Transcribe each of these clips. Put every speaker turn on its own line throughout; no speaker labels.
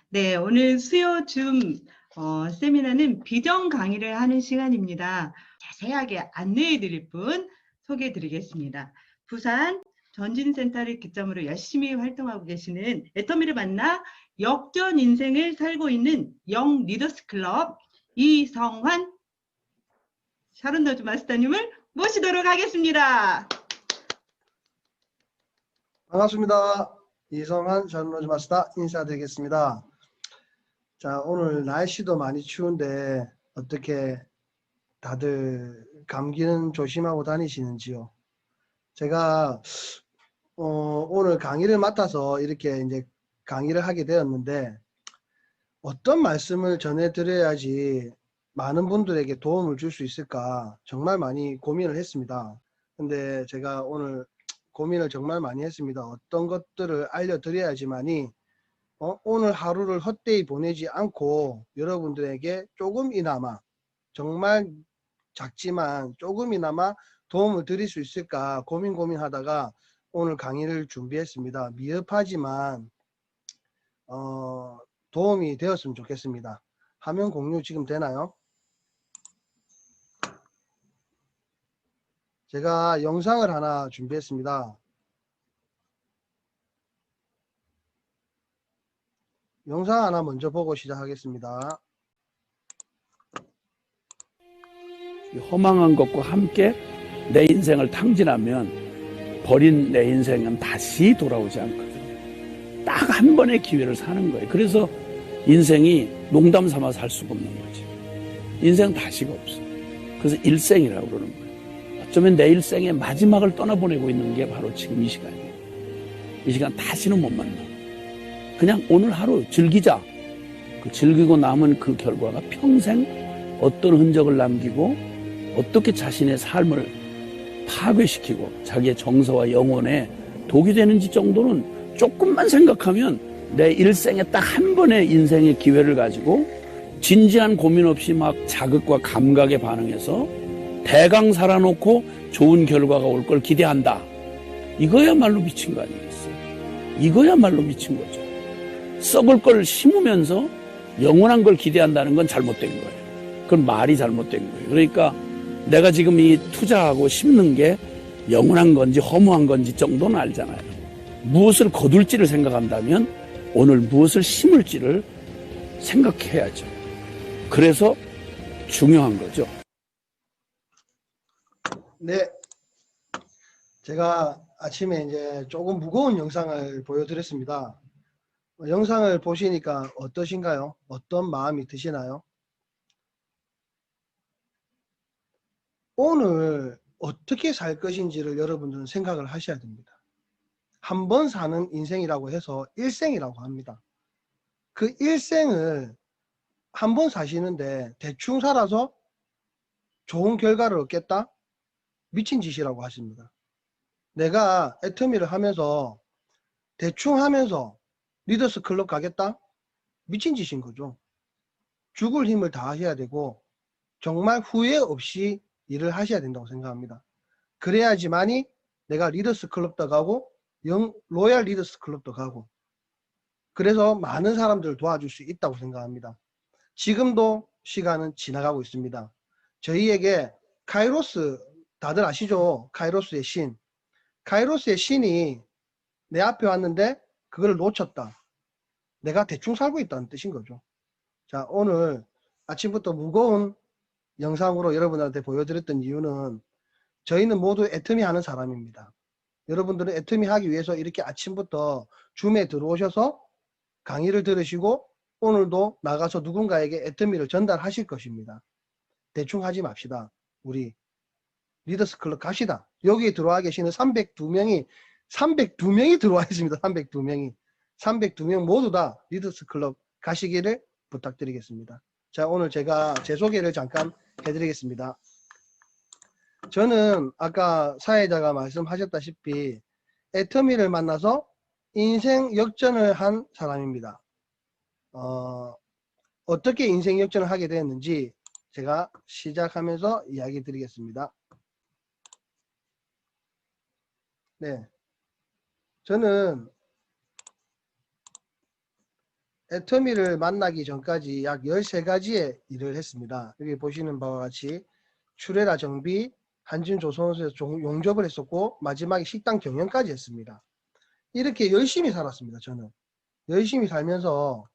네, 오늘 수요 줌 세미나는 비전 강의를 하는 시간입니다. 자세하게 안내해 드릴 분 소개해 드리겠습니다. 부산 전진센터를 기점으로 열심히 활동하고 계시는 애터미를 만나 역전 인생을 살고 있는 영 리더스 클럽 이성환 샤론너즈 마스터님을 모시도록 하겠습니다.
반갑습니다. 이성환 샤론너즈 마스터 인사드리겠습니다. 자, 오늘 날씨도 많이 추운데 어떻게 다들 감기는 조심하고 다니시는지요? 제가 오늘 강의를 맡아서 이렇게 이제 강의를 하게 되었는데 어떤 말씀을 전해드려야지 많은 분들에게 도움을 줄 수 있을까 정말 많이 고민을 했습니다. 근데 제가 오늘 고민을 정말 많이 했습니다. 어떤 것들을 알려드려야지만이 오늘 하루를 헛되이 보내지 않고 여러분들에게 조금이나마 정말 작지만 조금이나마 도움을 드릴 수 있을까 고민하다가 오늘 강의를 준비했습니다. 미흡하지만 도움이 되었으면 좋겠습니다. 화면 공유 지금 되나요? 제가 영상을 하나 준비했습니다. 영상 하나 먼저 보고 시작하겠습니다.
허망한 것과 함께 내 인생을 탕진하면 버린 내 인생은 다시 돌아오지 않거든. 딱 한 번의 기회를 사는 거예요. 그래서 인생이 농담 삼아 살 수가 없는 거지. 인생 다시가 없어. 그래서 일생이라고 그러는 거예요. 어쩌면 내 일생의 마지막을 떠나보내고 있는 게 바로 지금 이 시간이에요. 이 시간 다시는 못 만나. 그냥 오늘 하루 즐기자. 그 즐기고 남은 그 결과가 평생 어떤 흔적을 남기고 어떻게 자신의 삶을 파괴시키고 자기의 정서와 영혼에 독이 되는지 정도는 조금만 생각하면 내 일생에 딱 한 번의 인생의 기회를 가지고 진지한 고민 없이 막 자극과 감각에 반응해서 대강 살아놓고 좋은 결과가 올 걸 기대한다. 이거야말로 미친 거 아니겠어요? 이거야말로 미친 거죠. 썩을 걸 심으면서 영원한 걸 기대한다는 건 잘못된 거예요. 그건 말이 잘못된 거예요. 그러니까 내가 지금 이 투자하고 심는 게 영원한 건지 허무한 건지 정도는 알잖아요. 무엇을 거둘지를 생각한다면 오늘 무엇을 심을지를 생각해야죠. 그래서 중요한 거죠.
네. 제가 아침에 이제 조금 무거운 영상을 보여드렸습니다. 영상을 보시니까 어떠신가요? 어떤 마음이 드시나요? 오늘 어떻게 살 것인지를 여러분들은 생각을 하셔야 됩니다. 한 번 사는 인생이라고 해서 일생이라고 합니다. 그 일생을 한 번 사시는데 대충 살아서 좋은 결과를 얻겠다? 미친 짓이라고 하십니다. 내가 애터미를 하면서 대충 하면서 리더스 클럽 가겠다? 미친 짓인 거죠. 죽을 힘을 다하셔야 되고 정말 후회 없이 일을 하셔야 된다고 생각합니다. 그래야지만이 내가 리더스 클럽도 가고 로얄 리더스 클럽도 가고 그래서 많은 사람들을 도와줄 수 있다고 생각합니다. 지금도 시간은 지나가고 있습니다. 저희에게 카이로스 다들 아시죠? 카이로스의 신. 카이로스의 신이 내 앞에 왔는데 그걸 놓쳤다. 내가 대충 살고 있다는 뜻인 거죠. 자, 오늘 아침부터 무거운 영상으로 여러분한테 보여드렸던 이유는 저희는 모두 애터미 하는 사람입니다. 여러분들은 애터미 하기 위해서 이렇게 아침부터 줌에 들어오셔서 강의를 들으시고 오늘도 나가서 누군가에게 애터미를 전달하실 것입니다. 대충 하지 맙시다. 우리 리더스 클럽 갑시다. 여기에 들어와 계시는 302명이 들어와 있습니다. 302명이. 302명 모두 다 리더스 클럽 가시기를 부탁드리겠습니다. 자, 오늘 제가 제 소개를 잠깐 해드리겠습니다. 저는 아까 사회자가 말씀하셨다시피 애터미를 만나서 인생 역전을 한 사람입니다. 어떻게 인생 역전을 하게 되었는지 제가 시작하면서 이야기 드리겠습니다. 네, 저는 애터미를 만나기 전까지 약 13가지의 일을 했습니다. 여기 보시는 바와 같이 출애라 정비, 한진조선소에서 용접을 했었고 마지막에 식당 경영까지 했습니다. 이렇게 열심히 살았습니다. 저는 열심히 살면서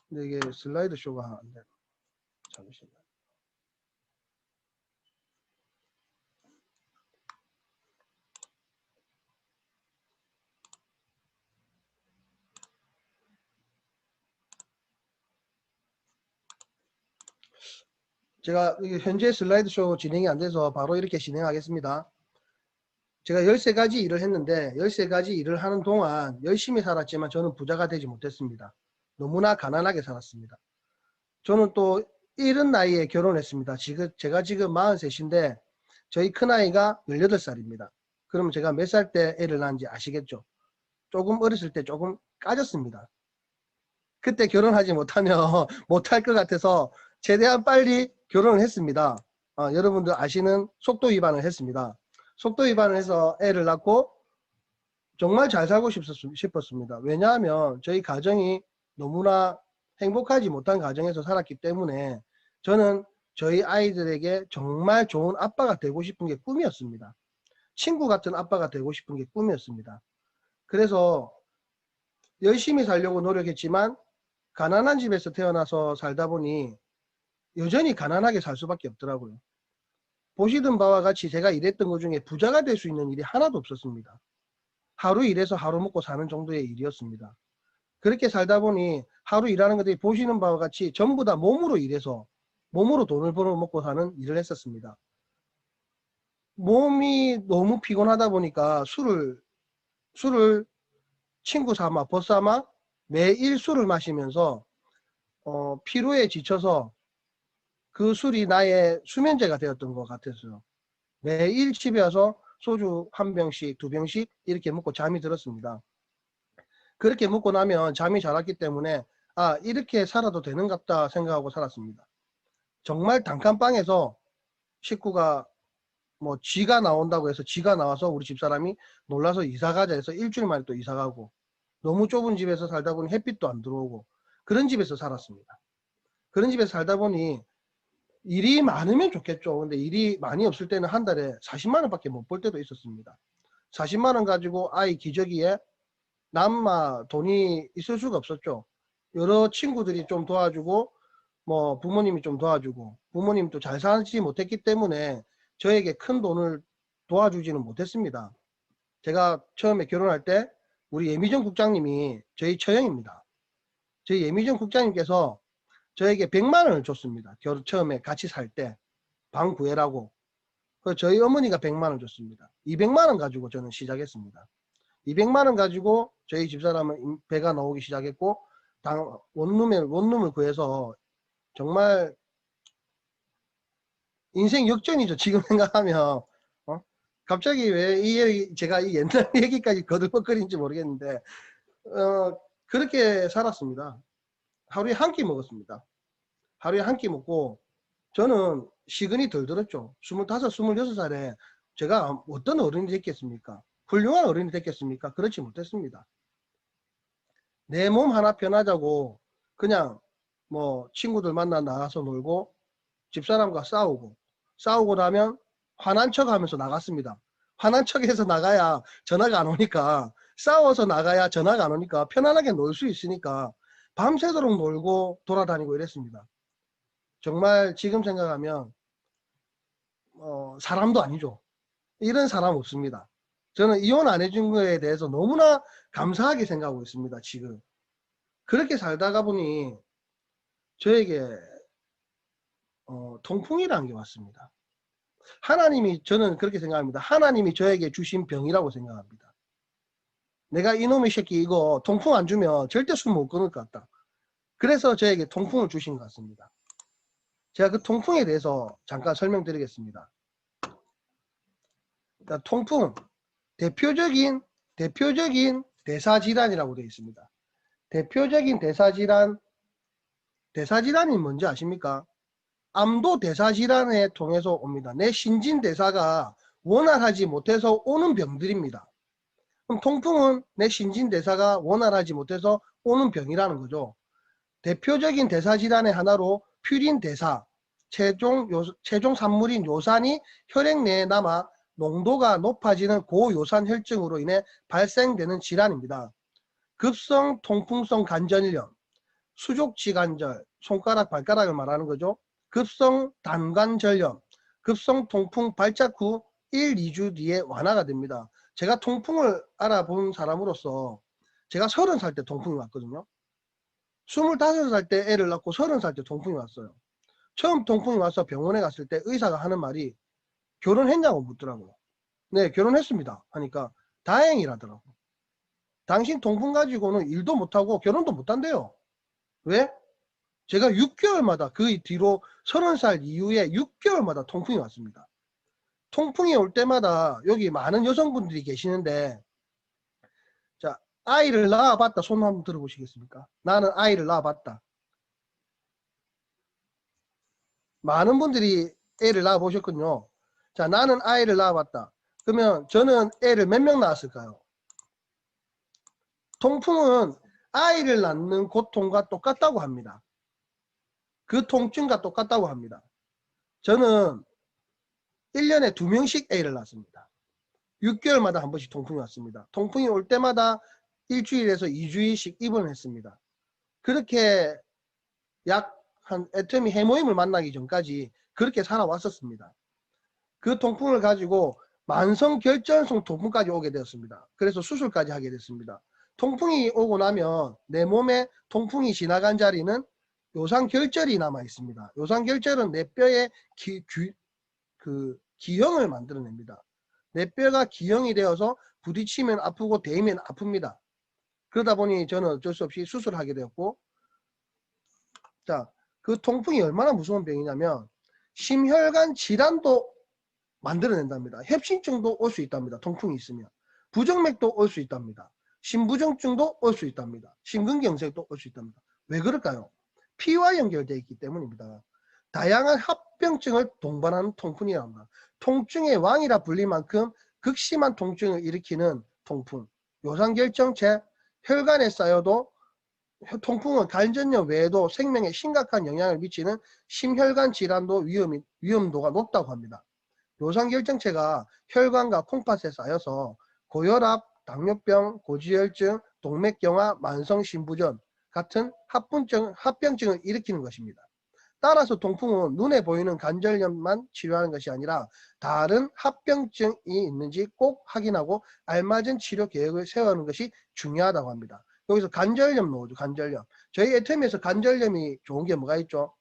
근데 이게 슬라이드 쇼가 안 돼. 잠시만요. 제가 현재 슬라이드 쇼 진행이 안 돼서 바로 이렇게 진행하겠습니다. 제가 13가지 일을 했는데 13가지 일을 하는 동안 열심히 살았지만 저는 부자가 되지 못했습니다. 너무나 가난하게 살았습니다. 저는 또 이른 나이에 결혼했습니다. 제가 지금 43인데 저희 큰아이가 18살입니다. 그럼 제가 몇 살 때 애를 낳은지 아시겠죠? 조금 어렸을 때 조금 까졌습니다. 그때 결혼하지 못하면 못할 것 같아서 최대한 빨리 결혼을 했습니다. 여러분들 아시는 속도 위반을 했습니다. 속도 위반을 해서 애를 낳고 정말 잘 살고 싶었습니다. 왜냐하면 저희 가정이 너무나 행복하지 못한 가정에서 살았기 때문에 저는 저희 아이들에게 정말 좋은 아빠가 되고 싶은 게 꿈이었습니다. 친구 같은 아빠가 되고 싶은 게 꿈이었습니다. 그래서 열심히 살려고 노력했지만 가난한 집에서 태어나서 살다 보니 여전히 가난하게 살 수밖에 없더라고요. 보시던 바와 같이 제가 일했던 것 중에 부자가 될 수 있는 일이 하나도 없었습니다. 하루 일해서 하루 먹고 사는 정도의 일이었습니다. 그렇게 살다 보니 하루 일하는 것들이 보시는 바와 같이 전부 다 몸으로 일해서 몸으로 돈을 벌어 먹고 사는 일을 했었습니다. 몸이 너무 피곤하다 보니까 술을 친구 삼아 벗삼아 매일 술을 마시면서 피로에 지쳐서 그 술이 나의 수면제가 되었던 것 같았어요. 매일 집에 와서 소주 한 병씩, 두 병씩 이렇게 먹고 잠이 들었습니다. 그렇게 먹고 나면 잠이 잘 왔기 때문에 이렇게 살아도 되는갑다 생각하고 살았습니다. 정말 단칸방에서 식구가 뭐 쥐가 나온다고 해서 쥐가 나와서 우리 집사람이 놀라서 이사가자 해서 일주일 만에 또 이사가고 너무 좁은 집에서 살다 보니 햇빛도 안 들어오고 그런 집에서 살았습니다. 그런 집에서 살다 보니 일이 많으면 좋겠죠. 근데 일이 많이 없을 때는 한 달에 40만 원밖에 못 벌 때도 있었습니다. 40만 원 가지고 아이 기저귀에 남마 돈이 있을 수가 없었죠. 여러 친구들이 좀 도와주고 뭐 부모님이 좀 도와주고 부모님도 잘 살지 못했기 때문에 저에게 큰 돈을 도와주지는 못했습니다. 제가 처음에 결혼할 때 우리 예미정 국장님이 저희 처형입니다. 저희 예미정 국장님께서 저에게 100만 원을 줬습니다. 처음에 같이 살 때 방 구해라고. 저희 어머니가 100만 원 줬습니다. 200만 원 가지고 저는 시작했습니다. 200만 원 가지고 저희 집사람은 배가 나오기 시작했고 원룸을 구해서 정말 인생 역전이죠. 지금 생각하면 갑자기 왜 이 얘기 제가 이 옛날 얘기까지 거들먹거리는지 모르겠는데 그렇게 살았습니다. 하루에 한 끼 먹었습니다. 하루에 한 끼 먹고 저는 시근이 덜 들었죠. 25, 26살에 제가 어떤 어른이 됐겠습니까? 훌륭한 어른이 됐겠습니까? 그렇지 못했습니다. 내 몸 하나 편하자고 그냥 뭐 친구들 만나 나가서 놀고 집사람과 싸우고 나면 화난 척 하면서 나갔습니다. 화난 척해서 나가야 전화가 안 오니까 싸워서 나가야 전화가 안 오니까 편안하게 놀 수 있으니까 밤새도록 놀고 돌아다니고 이랬습니다. 정말 지금 생각하면 사람도 아니죠. 이런 사람 없습니다. 저는 이혼 안 해준 거에 대해서 너무나 감사하게 생각하고 있습니다. 지금 그렇게 살다가 보니 저에게 통풍이라는 게 왔습니다. 하나님이 저는 그렇게 생각합니다. 하나님이 저에게 주신 병이라고 생각합니다. 내가 이놈의 새끼 이거 통풍 안 주면 절대 숨 못 끊을 것 같다. 그래서 저에게 통풍을 주신 것 같습니다. 제가 그 통풍에 대해서 잠깐 설명드리겠습니다. 통풍 대표적인 대사질환이라고 되어 있습니다. 대표적인 대사질환이 뭔지 아십니까? 암도 대사질환에 통해서 옵니다. 내 신진대사가 원활하지 못해서 오는 병들입니다. 그럼 통풍은 내 신진대사가 원활하지 못해서 오는 병이라는 거죠. 대표적인 대사질환의 하나로 퓨린대사, 체중 산물인 요산이 혈액 내에 남아 농도가 높아지는 고요산 혈증으로 인해 발생되는 질환입니다. 급성 통풍성 간절염, 수족지관절, 손가락 발가락을 말하는 거죠. 급성 단관절염, 급성 통풍 발작 후 1, 2주 뒤에 완화가 됩니다. 제가 통풍을 알아본 사람으로서 제가 30살 때 통풍이 왔거든요. 25살 때 애를 낳고 30살 때 통풍이 왔어요. 처음 통풍이 와서 병원에 갔을 때 의사가 하는 말이 결혼했냐고 묻더라고요. 네, 결혼했습니다. 하니까 다행이라더라고요. 당신 통풍 가지고는 일도 못하고 결혼도 못한대요. 왜? 제가 6개월마다 그 뒤로 30살 이후에 6개월마다 통풍이 왔습니다. 통풍이 올 때마다 여기 많은 여성분들이 계시는데, 자, 아이를 낳아봤다. 손 한번 들어보시겠습니까? 나는 아이를 낳아봤다. 많은 분들이 애를 낳아보셨군요. 자, 나는 아이를 낳아봤다. 그러면 저는 애를 몇 명 낳았을까요? 통풍은 아이를 낳는 고통과 똑같다고 합니다. 그 통증과 똑같다고 합니다. 저는 1년에 2명씩 애를 낳습니다. 6개월마다 한 번씩 통풍이 왔습니다. 통풍이 올 때마다 일주일에서 2주일씩 입원을 했습니다. 그렇게 애터미 해모임을 만나기 전까지 그렇게 살아왔었습니다. 그 통풍을 가지고 만성결절성 통풍까지 오게 되었습니다. 그래서 수술까지 하게 됐습니다. 통풍이 오고 나면 내 몸에 통풍이 지나간 자리는 요상결절이 남아 있습니다. 요상결절은 내 뼈에 기형을 만들어냅니다. 내 뼈가 기형이 되어서 부딪히면 아프고 대이면 아픕니다. 그러다 보니 저는 어쩔 수 없이 수술을 하게 되었고, 자, 그 통풍이 얼마나 무서운 병이냐면 심혈관 질환도 만들어낸답니다. 협심증도 올 수 있답니다. 통풍이 있으면. 부정맥도 올 수 있답니다. 심부정증도 올 수 있답니다. 심근경색도 올 수 있답니다. 왜 그럴까요? 피와 연결되어 있기 때문입니다. 다양한 합병증을 동반하는 통풍이랍니다. 통증의 왕이라 불릴 만큼 극심한 통증을 일으키는 통풍. 요상결정체, 혈관에 쌓여도 통풍은 간전염 외에도 생명에 심각한 영향을 미치는 심혈관 질환도 위험도가 높다고 합니다. 요상결정체가 혈관과 콩팥에 쌓여서 고혈압, 당뇨병, 고지혈증, 동맥경화, 만성심부전 같은 합병증을 일으키는 것입니다. 따라서 통풍은 눈에 보이는 관절염만 치료하는 것이 아니라 다른 합병증이 있는지 꼭 확인하고 알맞은 치료 계획을 세우는 것이 중요하다고 합니다. 여기서 관절염 나오죠. 관절염. 저희 애터미에서 관절염이 좋은 게 뭐가 있죠?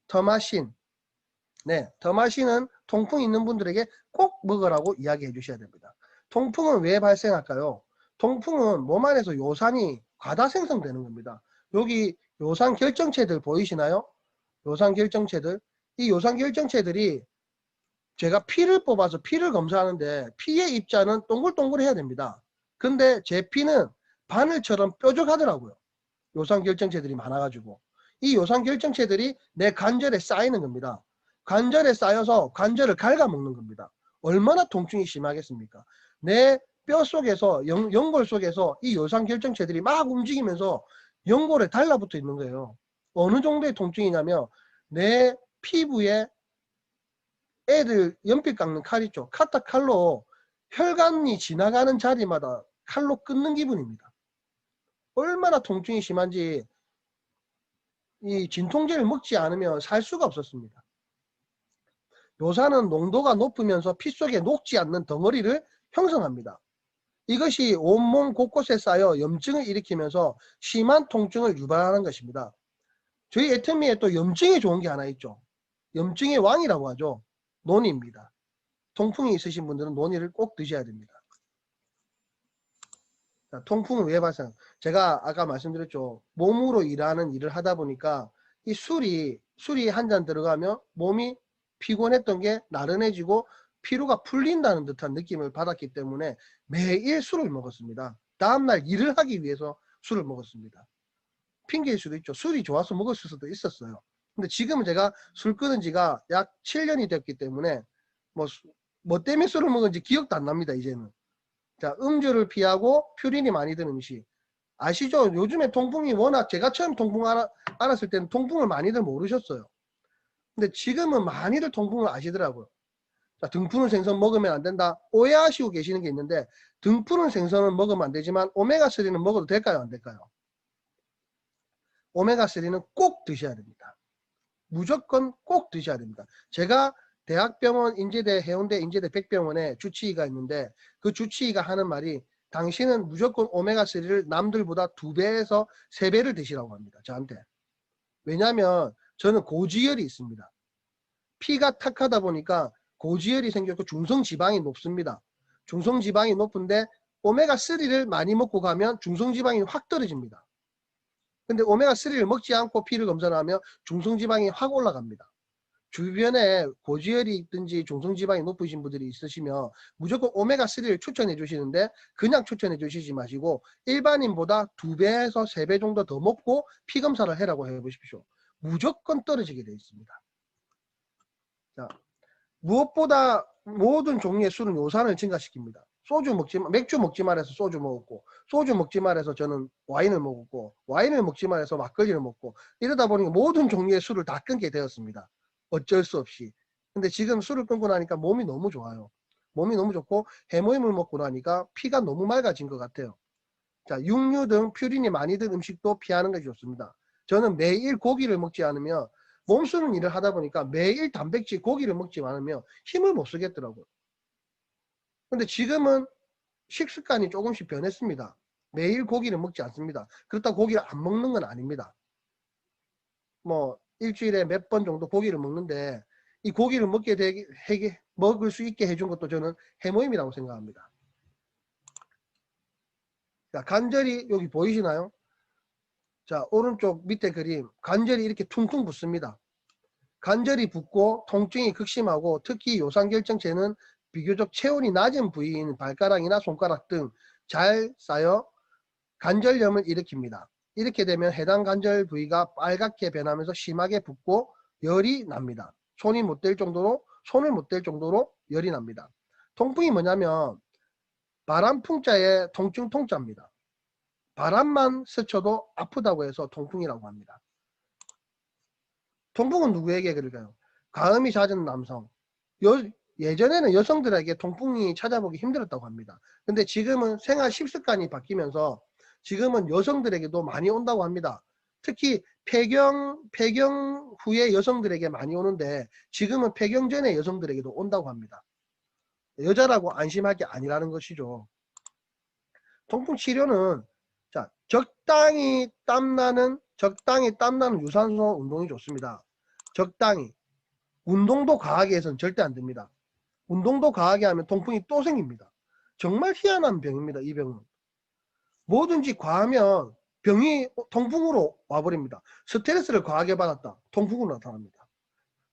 더마신. 네, 더마신은 통풍 있는 분들에게 꼭 먹으라고 이야기해 주셔야 됩니다. 통풍은 왜 발생할까요? 통풍은 몸 안에서 요산이 과다 생성되는 겁니다. 여기 요산 결정체들 보이시나요? 요산 결정체들. 이 요산 결정체들이 제가 피를 뽑아서 피를 검사하는데 피의 입자는 동글동글해야 됩니다. 근데 제 피는 바늘처럼 뾰족하더라고요. 요산 결정체들이 많아가지고. 이 요산 결정체들이 내 관절에 쌓이는 겁니다. 관절에 쌓여서 관절을 갉아먹는 겁니다. 얼마나 통증이 심하겠습니까? 내 뼈 속에서 연골 속에서 이 요산 결정체들이 막 움직이면서 연골에 달라붙어 있는 거예요. 어느 정도의 통증이냐면 내 피부에 애들 연필 깎는 칼 있죠. 카타 칼로 혈관이 지나가는 자리마다 칼로 끊는 기분입니다. 얼마나 통증이 심한지 이 진통제를 먹지 않으면 살 수가 없었습니다. 요산은 농도가 높으면서 피 속에 녹지 않는 덩어리를 형성합니다. 이것이 온몸 곳곳에 쌓여 염증을 일으키면서 심한 통증을 유발하는 것입니다. 저희 애터미에 또 염증이 좋은 게 하나 있죠. 염증의 왕이라고 하죠. 논입니다. 통풍이 있으신 분들은 논이를 꼭 드셔야 됩니다. 자, 통풍은 왜 발생? 제가 아까 말씀드렸죠. 몸으로 일하는 일을 하다 보니까 이 술이 한 잔 들어가면 몸이 피곤했던 게 나른해지고 피로가 풀린다는 듯한 느낌을 받았기 때문에 매일 술을 먹었습니다. 다음날 일을 하기 위해서 술을 먹었습니다. 핑계일 수도 있죠. 술이 좋아서 먹었을 수도 있었어요. 근데 지금은 제가 술 끊은 지가 약 7년이 됐기 때문에 뭐 때문에 술을 먹은지 기억도 안 납니다. 이제는. 자, 음주를 피하고 퓨린이 많이 든 음식. 아시죠? 요즘에 통풍이 워낙 제가 처음 통풍 알았을 때는 통풍을 많이들 모르셨어요. 근데 지금은 많이들 통풍을 아시더라고요. 자, 등 푸른 생선 먹으면 안 된다. 오해하시고 계시는 게 있는데 등 푸른 생선은 먹으면 안 되지만 오메가3는 먹어도 될까요? 안 될까요? 오메가3는 꼭 드셔야 됩니다. 무조건 꼭 드셔야 됩니다. 제가 대학병원 인제대 해운대 인제대 백병원에 주치의가 있는데 그 주치의가 하는 말이 당신은 무조건 오메가3를 남들보다 2배에서 3배를 드시라고 합니다. 저한테. 왜냐하면 저는 고지혈이 있습니다. 피가 탁하다 보니까 고지혈이 생겼고 중성지방이 높습니다. 중성지방이 높은데 오메가3를 많이 먹고 가면 중성지방이 확 떨어집니다. 근데 오메가3를 먹지 않고 피를 검사하면 중성지방이 확 올라갑니다. 주변에 고지혈이 있든지 중성지방이 높으신 분들이 있으시면 무조건 오메가3를 추천해 주시는데 그냥 추천해 주시지 마시고 일반인보다 2배에서 3배 정도 더 먹고 피검사를 해라고 해보십시오. 무조건 떨어지게 되어 있습니다. 자, 무엇보다 모든 종류의 술은 요산을 증가시킵니다. 소주 먹지 마, 맥주 먹지 말해서 소주 먹었고, 소주 먹지 말해서 저는 와인을 먹었고, 와인을 먹지 말해서 막걸리를 먹고, 이러다 보니 모든 종류의 술을 다 끊게 되었습니다. 어쩔 수 없이. 근데 지금 술을 끊고 나니까 몸이 너무 좋아요. 몸이 너무 좋고 해모임을 먹고 나니까 피가 너무 맑아진 것 같아요. 자, 육류 등 퓨린이 많이 든 음식도 피하는 것이 좋습니다. 저는 매일 고기를 먹지 않으면 몸쓰는 일을 하다 보니까 매일 단백질 고기를 먹지 않으면 힘을 못 쓰겠더라고요. 근데 지금은 식습관이 조금씩 변했습니다. 매일 고기를 먹지 않습니다. 그렇다고 고기를 안 먹는 건 아닙니다. 뭐 일주일에 몇 번 정도 고기를 먹는데 이 고기를 먹을 수 있게 해준 것도 저는 해모임이라고 생각합니다. 자, 관절이 여기 보이시나요? 자, 오른쪽 밑에 그림 관절이 이렇게 퉁퉁 붓습니다. 관절이 붓고 통증이 극심하고 특히 요상결정체는 비교적 체온이 낮은 부위인 발가락이나 손가락 등 잘 쌓여 관절염을 일으킵니다. 이렇게 되면 해당 관절 부위가 빨갛게 변하면서 심하게 붓고 열이 납니다. 손을 못 댈 정도로 열이 납니다. 통풍이 뭐냐면 바람풍자의 통증 통자입니다. 바람만 스쳐도 아프다고 해서 통풍이라고 합니다. 통풍은 누구에게 그럴까요? 가음이 잦은 남성. 예전에는 여성들에게 통풍이 찾아보기 힘들었다고 합니다. 근데 지금은 생활 식습관이 바뀌면서 지금은 여성들에게도 많이 온다고 합니다. 특히 폐경 후에 여성들에게 많이 오는데 지금은 폐경 전에 여성들에게도 온다고 합니다. 여자라고 안심할 게 아니라는 것이죠. 통풍 치료는 자, 적당히 땀나는 유산소 운동이 좋습니다. 적당히. 운동도 과하게 해서는 절대 안 됩니다. 운동도 과하게 하면 통풍이 또 생깁니다. 정말 희한한 병입니다. 이 병은. 뭐든지 과하면 병이 통풍으로 와버립니다. 스트레스를 과하게 받았다. 통풍으로 나타납니다.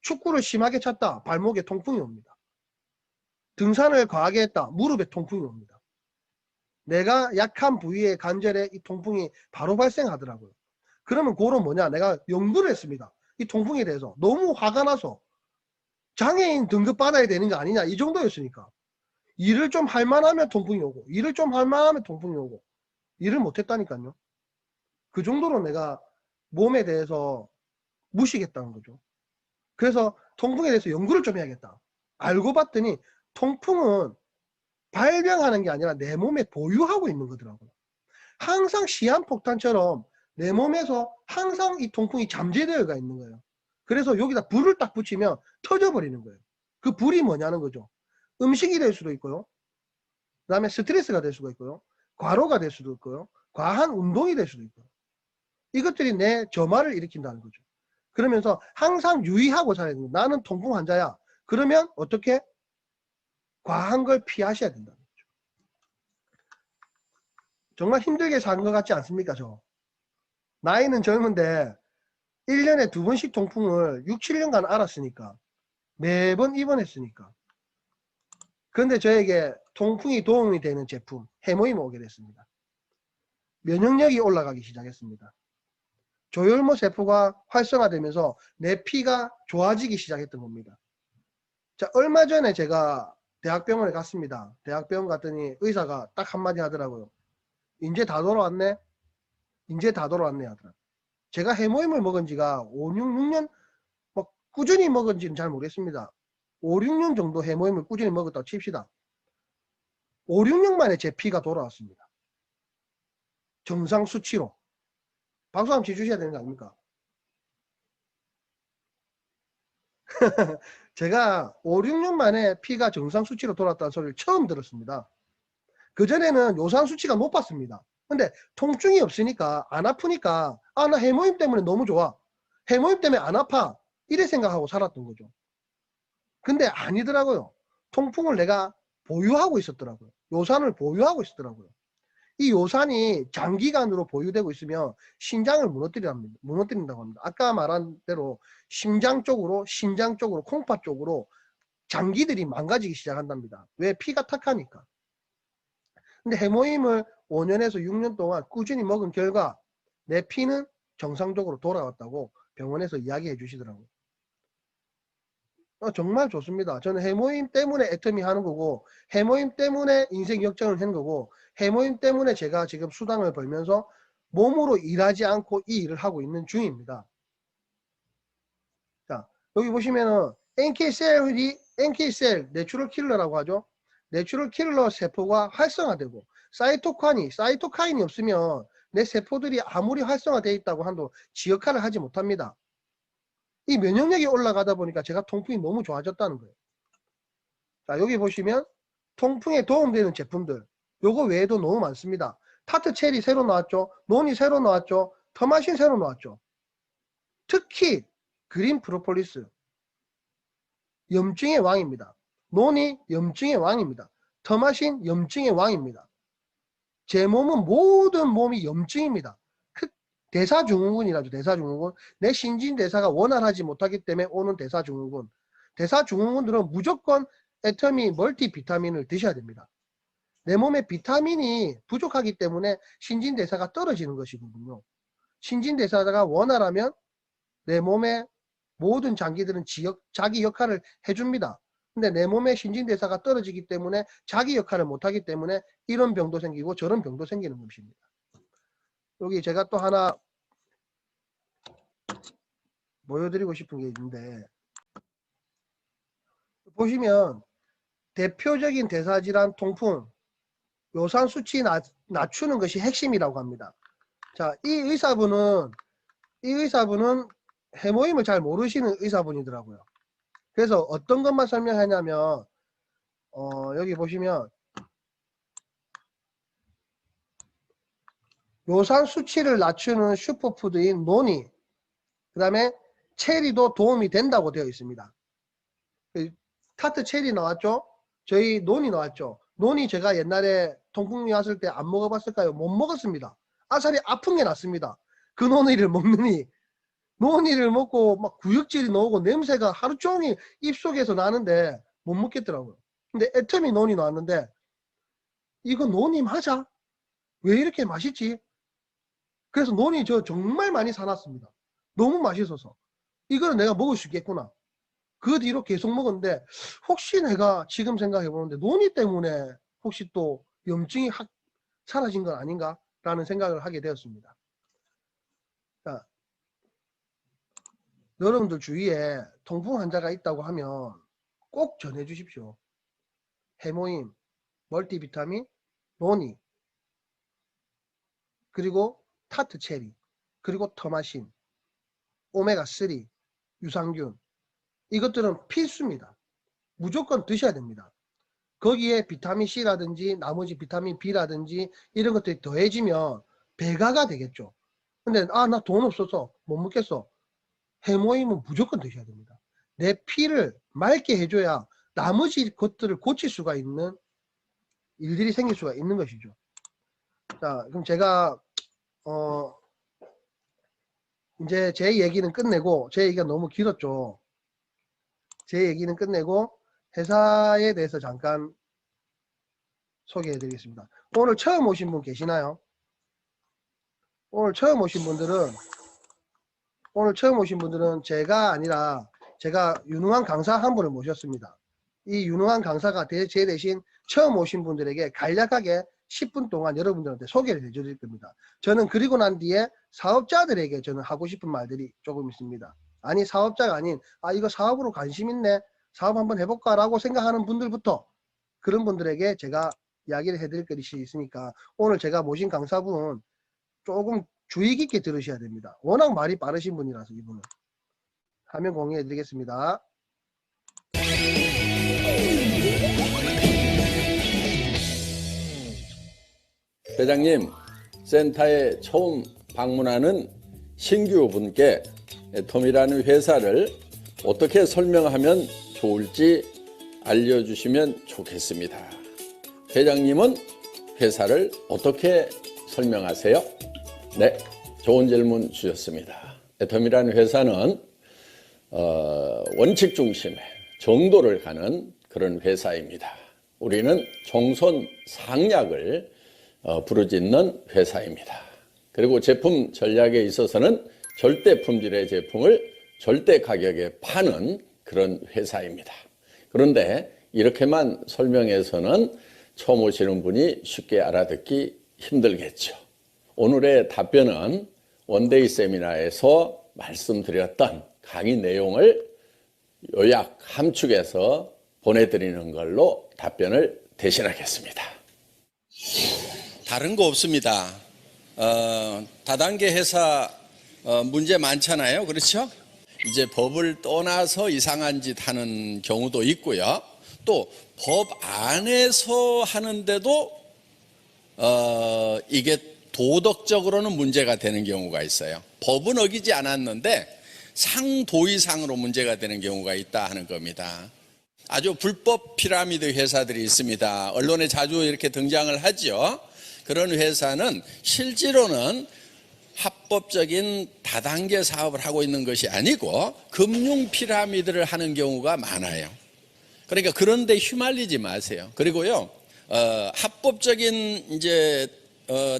축구를 심하게 찼다. 발목에 통풍이 옵니다. 등산을 과하게 했다. 무릎에 통풍이 옵니다. 내가 약한 부위의 관절에 이 통풍이 바로 발생하더라고요. 그러면 그건 뭐냐? 내가 연구를 했습니다. 이 통풍에 대해서 너무 화가 나서 장애인 등급 받아야 되는 거 아니냐 이 정도였으니까 일을 좀 할만하면 통풍이 오고 일을 좀 할만하면 통풍이 오고 일을 못했다니까요. 그 정도로 내가 몸에 대해서 무시겠다는 거죠. 그래서 통풍에 대해서 연구를 좀 해야겠다. 알고 봤더니 통풍은 발병하는 게 아니라 내 몸에 보유하고 있는 거더라고요. 항상 시한폭탄처럼 내 몸에서 항상 이 통풍이 잠재되어가 있는 거예요. 그래서 여기다 불을 딱 붙이면 터져버리는 거예요. 그 불이 뭐냐는 거죠. 음식이 될 수도 있고요. 그 다음에 스트레스가 될 수도 있고요. 과로가 될 수도 있고요. 과한 운동이 될 수도 있고요. 이것들이 내 저말을 일으킨다는 거죠. 그러면서 항상 유의하고 살아야 됩니다. 나는 통풍 환자야. 그러면 어떻게? 과한 걸 피하셔야 된다는 거죠. 정말 힘들게 사는 것 같지 않습니까? 나이는 젊은데 1년에 2번씩 통풍을 6, 7년간 알았으니까 매번 입원했으니까. 그런데 저에게 통풍이 도움이 되는 제품 해모임이 오게 됐습니다. 면역력이 올라가기 시작했습니다. 조혈모 세포가 활성화되면서 내 피가 좋아지기 시작했던 겁니다. 자, 얼마 전에 제가 대학병원에 갔습니다. 대학병원 갔더니 의사가 딱 한마디 하더라고요. 이제 다 돌아왔네? 이제 다 돌아왔네 하더라고요. 제가 해모임을 먹은 지가 5, 6년, 뭐 꾸준히 먹은 지는 잘 모르겠습니다. 5, 6년 정도 해모임을 꾸준히 먹었다고 칩시다. 5, 6년 만에 제 피가 돌아왔습니다. 정상 수치로. 박수 한번 쳐주셔야 되는 거 아닙니까? 제가 5, 6년 만에 피가 정상 수치로 돌아왔다는 소리를 처음 들었습니다. 그전에는 요산 수치가 높았습니다. 근데 통증이 없으니까 안 아프니까 아, 나 해모임 때문에 너무 좋아. 해모임 때문에 안 아파. 이래 생각하고 살았던 거죠. 근데 아니더라고요. 통풍을 내가 보유하고 있었더라고요. 요산을 보유하고 있었더라고요. 이 요산이 장기간으로 보유되고 있으면 신장을 무너뜨린다고 합니다. 아까 말한 대로 심장 쪽으로, 신장 쪽으로, 콩팥 쪽으로 장기들이 망가지기 시작한답니다. 왜? 피가 탁하니까. 근데 해모임을 5년에서 6년 동안 꾸준히 먹은 결과 내 피는 정상적으로 돌아왔다고 병원에서 이야기해 주시더라고요. 정말 좋습니다. 저는 해모임 때문에 애터미 하는 거고, 해모임 때문에 인생 역전을 한 거고, 해모임 때문에 제가 지금 수당을 벌면서 몸으로 일하지 않고 이 일을 하고 있는 중입니다. 자, 여기 보시면은 NK셀 내추럴 킬러라고 하죠. 내추럴 킬러 세포가 활성화되고, 사이토카인이 없으면 내 세포들이 아무리 활성화되어 있다고 한도 지 역할을 하지 못합니다. 이 면역력이 올라가다 보니까 제가 통풍이 너무 좋아졌다는 거예요. 자, 여기 보시면 통풍에 도움되는 제품들, 요거 외에도 너무 많습니다. 타트 체리 새로 나왔죠. 논이 새로 나왔죠. 터마신 새로 나왔죠. 특히 그린 프로폴리스, 염증의 왕입니다. 논이 염증의 왕입니다. 터마신 염증의 왕입니다. 제 몸은 모든 몸이 염증입니다. 대사증후군이라죠. 대사증후군. 내 신진대사가 원활하지 못하기 때문에 오는 대사증후군. 대사증후군들은 무조건 애터미 멀티비타민을 드셔야 됩니다. 내 몸에 비타민이 부족하기 때문에 신진대사가 떨어지는 것이거든요. 신진대사가 원활하면 내 몸의 모든 장기들은 자기 역할을 해줍니다. 근데 내 몸의 신진대사가 떨어지기 때문에 자기 역할을 못하기 때문에 이런 병도 생기고 저런 병도 생기는 것입니다. 여기 제가 또 하나 보여드리고 싶은 게 있는데, 보시면 대표적인 대사질환 통풍, 요산 수치 낮추는 것이 핵심이라고 합니다. 자, 이 의사분은 해모임을 잘 모르시는 의사분이더라고요. 그래서 어떤 것만 설명하냐면 여기 보시면 요산 수치를 낮추는 슈퍼푸드인 노니, 그 다음에 체리도 도움이 된다고 되어 있습니다. 타트 체리 나왔죠? 저희 논이 나왔죠? 논이 제가 옛날에 통풍이 왔을 때 안 먹어봤을까요? 못 먹었습니다. 아살이 아픈 게 낫습니다. 그 논이를 먹느니, 논이를 먹고 막 구역질이 나오고 냄새가 하루 종일 입속에서 나는데 못 먹겠더라고요. 근데 애터미 논이 나왔는데 이거 논이 맞아? 왜 이렇게 맛있지? 그래서 논이 저 정말 많이 사놨습니다. 너무 맛있어서 이거는 내가 먹을 수 있겠구나. 그 뒤로 계속 먹었는데 혹시 내가 지금 생각해 보는데 논이 때문에 혹시 또 염증이 확 사라진 건 아닌가 라는 생각을 하게 되었습니다. 자, 여러분들 주위에 통풍 환자가 있다고 하면 꼭 전해 주십시오. 해모임, 멀티비타민, 노니, 그리고 타트 체리, 그리고 터마신, 오메가3, 유산균, 이것들은 필수입니다. 무조건 드셔야 됩니다. 거기에 비타민 C라든지 나머지 비타민 B라든지 이런 것들이 더해지면 배가가 되겠죠. 근데 나 돈 없어서 못 먹겠어. 해모임은 무조건 드셔야 됩니다. 내 피를 맑게 해줘야 나머지 것들을 고칠 수가 있는 일들이 생길 수가 있는 것이죠. 자, 그럼 제가 이제 제 얘기는 끝내고, 제 얘기가 너무 길었죠. 제 얘기는 끝내고 회사에 대해서 잠깐 소개해 드리겠습니다. 오늘 처음 오신 분 계시나요? 오늘 처음 오신 분들은 제가 아니라 제가 유능한 강사 한 분을 모셨습니다. 이 유능한 강사가 제 대신 처음 오신 분들에게 간략하게 10분 동안 여러분들한테 소개를 해드릴 겁니다. 저는 그리고 난 뒤에 사업자들에게 저는 하고 싶은 말들이 조금 있습니다. 아니 사업자가 아닌 이거 사업으로 관심 있네, 사업 한번 해볼까 라고 생각하는 분들부터 그런 분들에게 제가 이야기를 해드릴 것이 있으니까 오늘 제가 모신 강사분 조금 주의 깊게 들으셔야 됩니다. 워낙 말이 빠르신 분이라서 이분은. 화면 공유해 드리겠습니다.
회장님, 센터에 처음 방문하는 신규 분께 애톰이라는 회사를 어떻게 설명하면 좋을지 알려주시면 좋겠습니다. 회장님은 회사를 어떻게 설명하세요? 네, 좋은 질문 주셨습니다. 애톰이라는 회사는 원칙 중심의 정도를 가는 그런 회사입니다. 우리는 종손 상약을 부르짖는 회사입니다. 그리고 제품 전략에 있어서는 절대 품질의 제품을 절대 가격에 파는 그런 회사입니다. 그런데 이렇게만 설명해서는 처음 오시는 분이 쉽게 알아듣기 힘들겠죠. 오늘의 답변은 원데이 세미나에서 말씀드렸던 강의 내용을 요약 함축해서 보내드리는 걸로 답변을 대신하겠습니다. 다른 거 없습니다. 다단계 회사 문제 많잖아요. 그렇죠? 이제 법을 떠나서 이상한 짓 하는 경우도 있고요. 또 법 안에서 하는데도 이게 도덕적으로는 문제가 되는 경우가 있어요. 법은 어기지 않았는데 상도의상으로 문제가 되는 경우가 있다 하는 겁니다. 아주 불법 피라미드 회사들이 있습니다. 언론에 자주 이렇게 등장을 하죠. 그런 회사는 실제로는 합법적인 다단계 사업을 하고 있는 것이 아니고 금융 피라미드를 하는 경우가 많아요. 그러니까 그런데 휘말리지 마세요. 그리고요, 합법적인 이제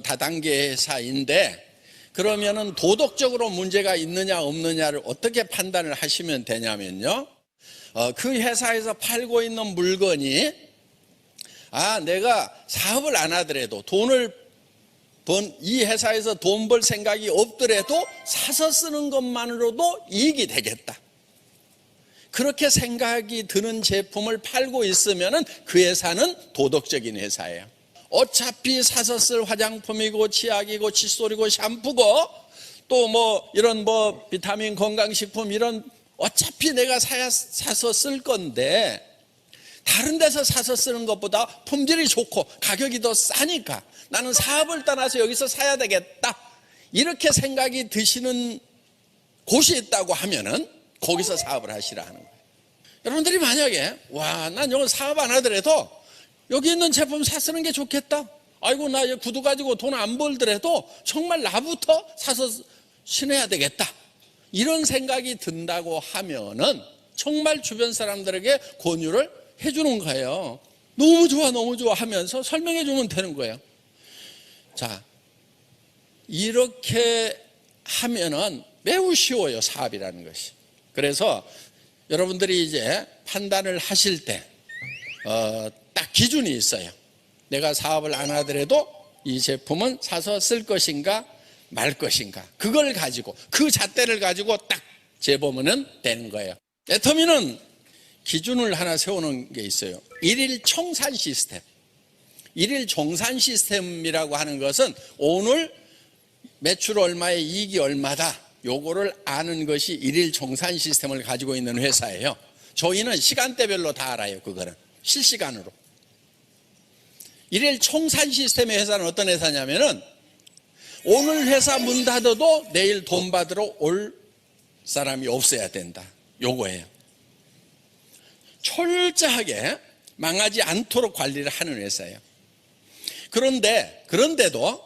다단계 회사인데 그러면은 도덕적으로 문제가 있느냐 없느냐를 어떻게 판단을 하시면 되냐면요, 그 회사에서 팔고 있는 물건이 내가 사업을 안 하더라도 이 회사에서 돈 벌 생각이 없더라도 사서 쓰는 것만으로도 이익이 되겠다. 그렇게 생각이 드는 제품을 팔고 있으면 그 회사는 도덕적인 회사예요. 어차피 사서 쓸 화장품이고 치약이고 칫솔이고 샴푸고 또 뭐 이런 뭐 비타민 건강식품 이런 어차피 내가 사서 쓸 건데 다른 데서 사서 쓰는 것보다 품질이 좋고 가격이 더 싸니까 나는 사업을 떠나서 여기서 사야 되겠다. 이렇게 생각이 드시는 곳이 있다고 하면은 거기서 사업을 하시라 하는 거예요. 여러분들이 만약에 난 이거 사업 안 하더라도 여기 있는 제품 사 쓰는 게 좋겠다. 아이고 나 구두 가지고 돈 안 벌더라도 정말 나부터 사서 신어야 되겠다. 이런 생각이 든다고 하면은 정말 주변 사람들에게 권유를 해주는 거예요. 너무 좋아 너무 좋아 하면서 설명해 주면 되는 거예요. 자, 이렇게 하면은 매우 쉬워요, 사업이라는 것이. 그래서 여러분들이 이제 판단을 하실 때 딱 기준이 있어요. 내가 사업을 안 하더라도 이 제품은 사서 쓸 것인가 말 것인가, 그걸 가지고 그 잣대를 가지고 딱 재보면 되는 거예요. 애터미는 기준을 하나 세우는 게 있어요. 일일 청산 시스템. 일일 정산 시스템이라고 하는 것은 오늘 매출 얼마에 이익이 얼마다, 요거를 아는 것이 일일 정산 시스템을 가지고 있는 회사예요. 저희는 시간대별로 다 알아요. 그거는 실시간으로. 일일 청산 시스템의 회사는 어떤 회사냐면은 오늘 회사 문 닫아도 내일 돈 받으러 올 사람이 없어야 된다. 요거예요. 철저하게 망하지 않도록 관리를 하는 회사예요. 그런데도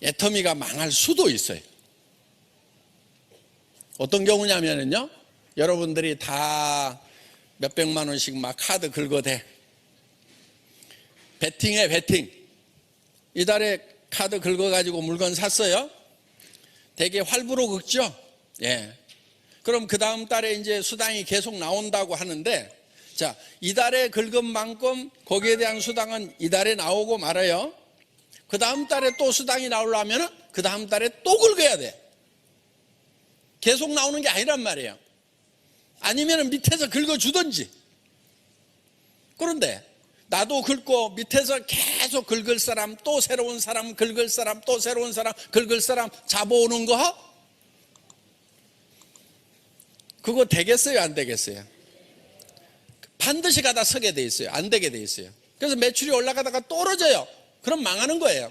애터미가 망할 수도 있어요. 어떤 경우냐면요, 여러분들이 다 몇백만 원씩 막 카드 긁어대. 베팅해, 베팅. 이달에 카드 긁어가지고 물건 샀어요. 되게 활부로 긁죠? 예. 그럼 그 다음 달에 이제 수당이 계속 나온다고 하는데, 자, 이달에 긁은 만큼 거기에 대한 수당은 이달에 나오고 말아요. 그 다음 달에 또 수당이 나오려면 그 다음 달에 또 긁어야 돼. 계속 나오는 게 아니란 말이에요. 아니면 밑에서 긁어주든지. 그런데 나도 긁고 밑에서 계속 긁을 사람, 또 새로운 사람 긁을 사람, 또 새로운 사람 긁을 사람 잡아오는 거, 그거 되겠어요, 안 되겠어요? 반드시 가다 서게 돼 있어요. 안 되게 돼 있어요. 그래서 매출이 올라가다가 떨어져요. 그럼 망하는 거예요.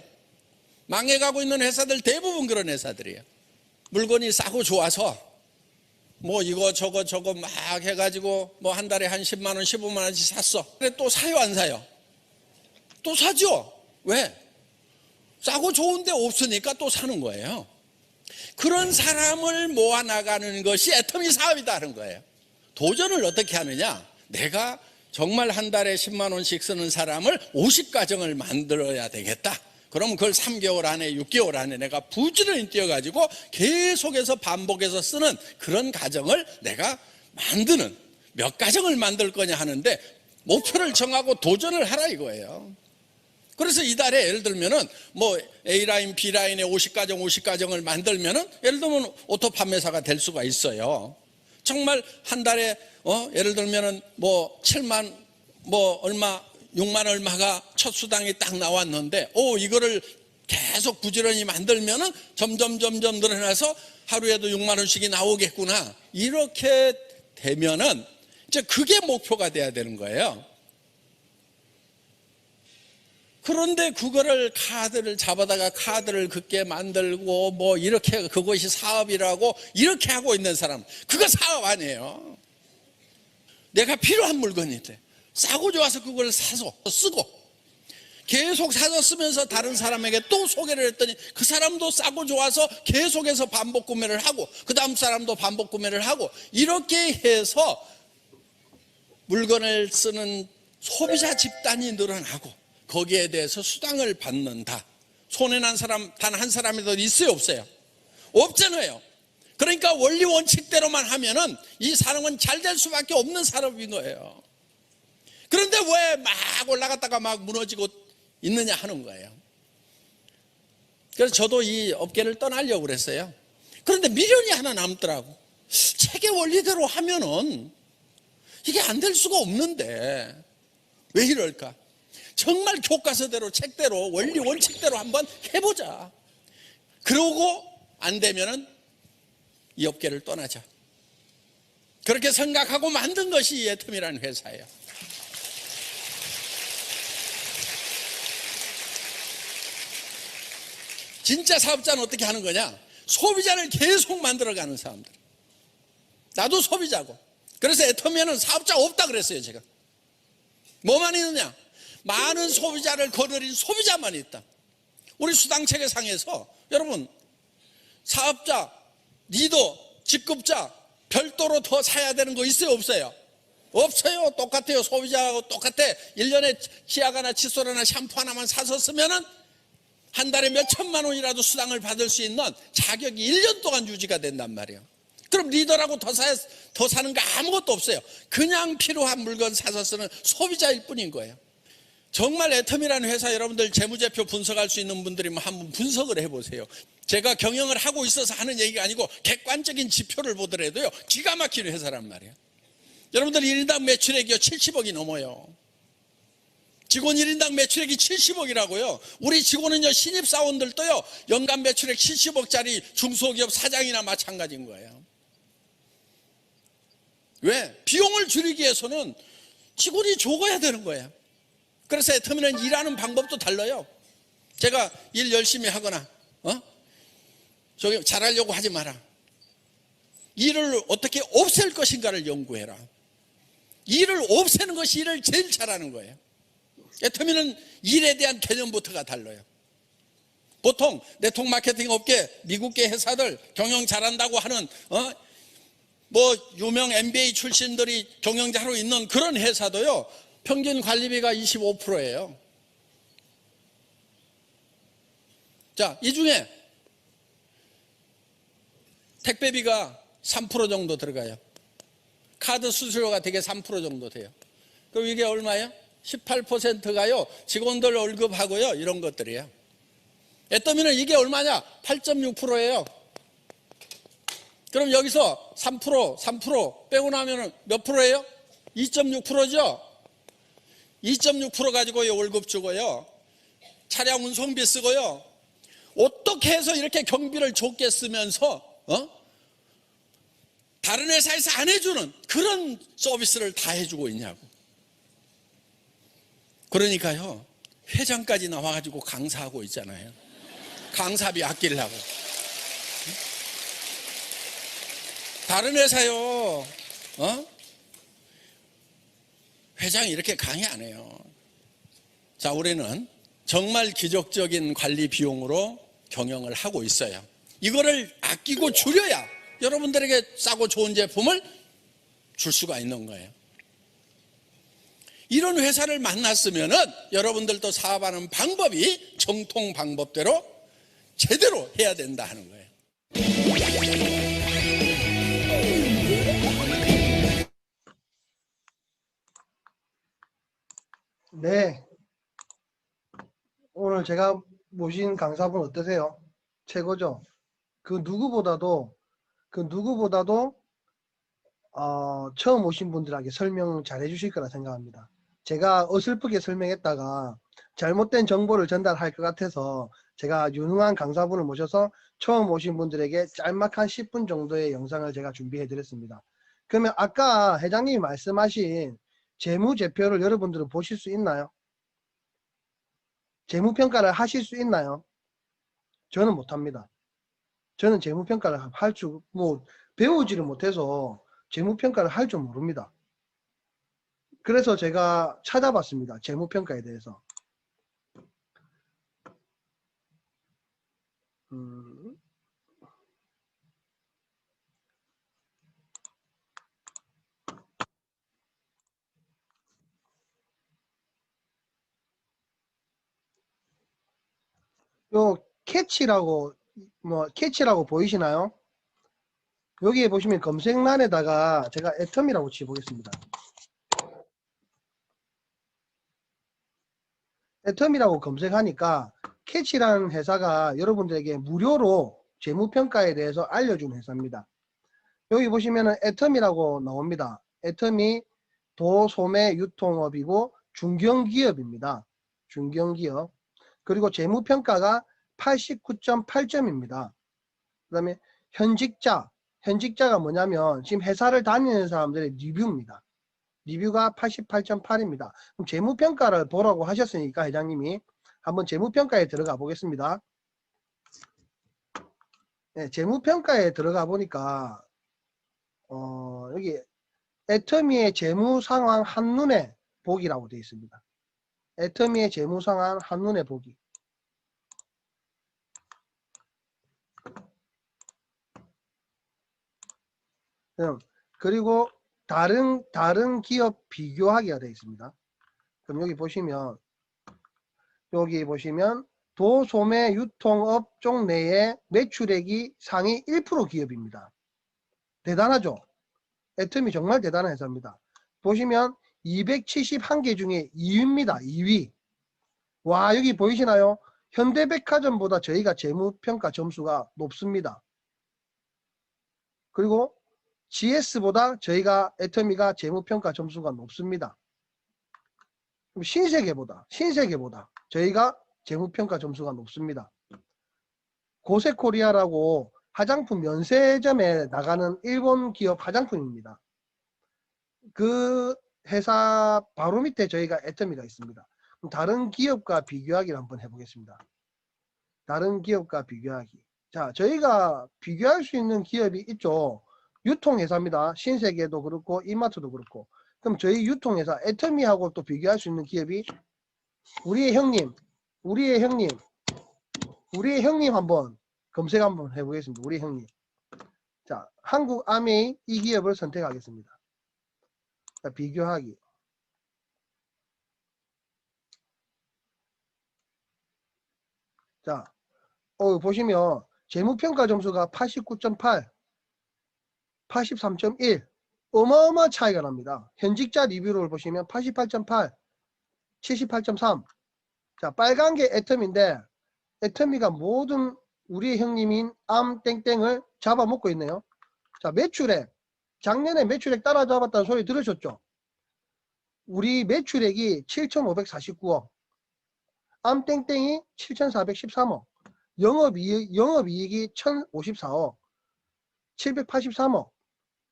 망해가고 있는 회사들 대부분 그런 회사들이에요. 물건이 싸고 좋아서 뭐 이거 저거 막 해가지고 뭐 한 달에 한 10만 원 15만 원씩 샀어. 근데 또 사요 안 사요? 또 사죠. 왜? 싸고 좋은데 없으니까 또 사는 거예요. 그런 사람을 모아나가는 것이 애터미 사업이다 하는 거예요. 도전을 어떻게 하느냐? 내가 정말 한 달에 10만 원씩 쓰는 사람을 50가정을 만들어야 되겠다. 그럼 그걸 3개월 안에 6개월 안에 내가 부지런히 뛰어가지고 계속해서 반복해서 쓰는 그런 가정을 내가 만드는, 몇 가정을 만들 거냐 하는데 목표를 정하고 도전을 하라 이거예요. 그래서 이달에 예를 들면은 뭐 A라인, B라인에 50가정을 만들면은 예를 들면 오토 판매사가 될 수가 있어요. 정말 한 달에 예를 들면은 뭐 7만 뭐 얼마 6만 얼마가 첫 수당이 딱 나왔는데 이거를 계속 부지런히 만들면은 점점 늘어나서 하루에도 6만 원씩이 나오겠구나. 이렇게 되면은 이제 그게 목표가 돼야 되는 거예요. 그런데 그거를 카드를 잡아다가 카드를 긋게 만들고 뭐 이렇게 그것이 사업이라고 이렇게 하고 있는 사람, 그거 사업 아니에요. 내가 필요한 물건인데 싸고 좋아서 그걸 사서 쓰고 계속 사서 쓰면서 다른 사람에게 또 소개를 했더니 그 사람도 싸고 좋아서 계속해서 반복 구매를 하고 그 다음 사람도 반복 구매를 하고 이렇게 해서 물건을 쓰는 소비자 집단이 늘어나고 거기에 대해서 수당을 받는다. 손해난 사람 단 한 사람이라도 있어요, 없어요? 없잖아요. 그러니까 원리 원칙대로만 하면은 이 산업은 잘 될 수밖에 없는 산업인 거예요. 그런데 왜 막 올라갔다가 막 무너지고 있느냐 하는 거예요. 그래서 저도 이 업계를 떠나려고 그랬어요. 그런데 미련이 하나 남더라고. 책의 원리대로 하면은 이게 안 될 수가 없는데 왜 이럴까? 정말 교과서대로 책대로 원리 원칙대로 한번 해보자. 그러고 안 되면은 이 업계를 떠나자. 그렇게 생각하고 만든 것이 이 애텀이라는 회사예요. 진짜 사업자는 어떻게 하는 거냐? 소비자를 계속 만들어가는 사람들. 나도 소비자고. 그래서 애터미에는 사업자 없다 그랬어요, 제가. 뭐만 있느냐? 많은 소비자를 거느린 소비자만 있다. 우리 수당체계상에서 여러분 사업자, 리더, 직급자 별도로 더 사야 되는 거 있어요, 없어요? 없어요. 똑같아요. 소비자하고 똑같아. 1년에 치아가나 칫솔이나 샴푸 하나만 사서 쓰면은 한 달에 몇 천만 원이라도 수당을 받을 수 있는 자격이 1년 동안 유지가 된단 말이에요. 그럼 리더라고 더 사는 거 아무것도 없어요. 그냥 필요한 물건 사서 쓰는 소비자일 뿐인 거예요. 정말 애텀이라는 회사 여러분들 재무제표 분석할 수 있는 분들이 한번 분석을 해보세요. 제가 경영을 하고 있어서 하는 얘기가 아니고 객관적인 지표를 보더라도요 기가 막힌 회사란 말이에요. 여러분들 1인당 매출액이요 70억이 넘어요. 직원 1인당 매출액이 70억이라고요. 우리 직원은요 신입사원들도요 연간 매출액 70억짜리 중소기업 사장이나 마찬가지인 거예요. 왜? 비용을 줄이기 위해서는 직원이 적어야 되는 거예요. 그래서 애터미는 일하는 방법도 달라요. 제가 일 열심히 하거나 저기 잘하려고 하지 마라. 일을 어떻게 없앨 것인가를 연구해라. 일을 없애는 것이 일을 제일 잘하는 거예요. 애터미는 일에 대한 개념부터가 달라요. 보통 네트워크 마케팅 업계 미국계 회사들 경영 잘한다고 하는 뭐 유명 MBA 출신들이 경영자로 있는 그런 회사도요 평균 관리비가 25%예요. 자, 이 중에 택배비가 3% 정도 들어가요. 카드 수수료가 되게 3% 정도 돼요. 그럼 이게 얼마예요? 18%가요. 직원들 월급하고요. 이런 것들이에요. 애터미는 이게 얼마냐? 8.6%예요. 그럼 여기서 3% 빼고 나면은 몇 프로예요? 2.6%죠? 2.6% 가지고요. 월급 주고요. 차량 운송비 쓰고요. 어떻게 해서 이렇게 경비를 좋게 쓰면서 다른 회사에서 안 해주는 그런 서비스를 다 해주고 있냐고. 그러니까요, 회장까지 나와가지고 강사하고 있잖아요. 강사비 아끼려고. 다른 회사요, 회장이 이렇게 강의 안 해요. 자, 우리는 정말 기적적인 관리 비용으로 경영을 하고 있어요. 이거를 아끼고 줄여야 여러분들에게 싸고 좋은 제품을 줄 수가 있는 거예요. 이런 회사를 만났으면은 여러분들도 사업하는 방법이 정통 방법대로 제대로 해야 된다 하는 거예요.
네. 오늘 제가 모신 강사분 어떠세요? 최고죠? 그 누구보다도 처음 오신 분들에게 설명 잘 해주실 거라 생각합니다. 제가 어설프게 설명했다가 잘못된 정보를 전달할 것 같아서 제가 유능한 강사분을 모셔서 처음 오신 분들에게 짤막한 10분 정도의 영상을 제가 준비해 드렸습니다. 그러면 아까 회장님이 말씀하신 재무제표를 여러분들은 보실 수 있나요? 재무평가를 하실 수 있나요? 저는 못합니다. 저는 재무평가를 배우지를 못해서 재무평가를 할 줄 모릅니다. 그래서 제가 찾아봤습니다. 재무평가에 대해서. 요 캐치라고 보이시나요? 여기에 보시면 검색란에다가 제가 애텀이라고 치보겠습니다. 애텀이라고 검색하니까 캐치라는 회사가 여러분들에게 무료로 재무평가에 대해서 알려주는 회사입니다. 여기 보시면은 애텀이라고 나옵니다. 애텀이 도소매 유통업이고 중견기업입니다. 중견기업. 그리고 재무평가가 89.8점입니다. 그 다음에 현직자가 뭐냐면 지금 회사를 다니는 사람들의 리뷰입니다. 리뷰가 88.8입니다. 그럼 재무평가를 보라고 하셨으니까 회장님이 한번 재무평가에 들어가 보겠습니다. 네, 재무평가에 들어가 보니까 여기 애터미의 재무상황 한눈에 보기라고 되어 있습니다. 애터미의 재무상황 한눈에 보기. 그리고 다른 기업 비교하기가 되어 있습니다. 그럼 여기 보시면 도소매 유통업 쪽 내에 매출액이 상위 1% 기업입니다. 대단하죠? 애텀이 정말 대단한 회사입니다. 보시면 271개 중에 2위입니다. 2위. 와, 여기 보이시나요? 현대백화점보다 저희가 재무평가 점수가 높습니다. 그리고 GS보다 저희가 애터미가 재무평가 점수가 높습니다. 신세계보다 저희가 재무평가 점수가 높습니다. 고세코리아라고 화장품 면세점에 나가는 일본 기업 화장품입니다. 그 회사 바로 밑에 저희가 애터미가 있습니다. 그럼 다른 기업과 비교하기를 한번 해보겠습니다. 다른 기업과 비교하기. 자, 저희가 비교할 수 있는 기업이 있죠. 유통회사입니다. 신세계도 그렇고 이마트도 그렇고. 그럼 저희 유통회사 애터미하고 또 비교할 수 있는 기업이 우리의 형님 한번 검색 한번 해보겠습니다. 우리 형님. 자, 한국 아메이 이 기업을 선택하겠습니다. 자, 비교하기. 자, 보시면 재무평가 점수가 89.8, 83.1, 어마어마한 차이가 납니다. 현직자 리뷰를 보시면 88.8, 78.3. 자, 빨간 게 애터미인데 애터미가 모든 우리 형님인 암땡땡을 잡아먹고 있네요. 자, 매출액. 작년에 매출액 따라잡았다는 소리 들으셨죠? 우리 매출액이 7,549억. 암땡땡이 7,413억. 영업이익이 1,054억. 783억.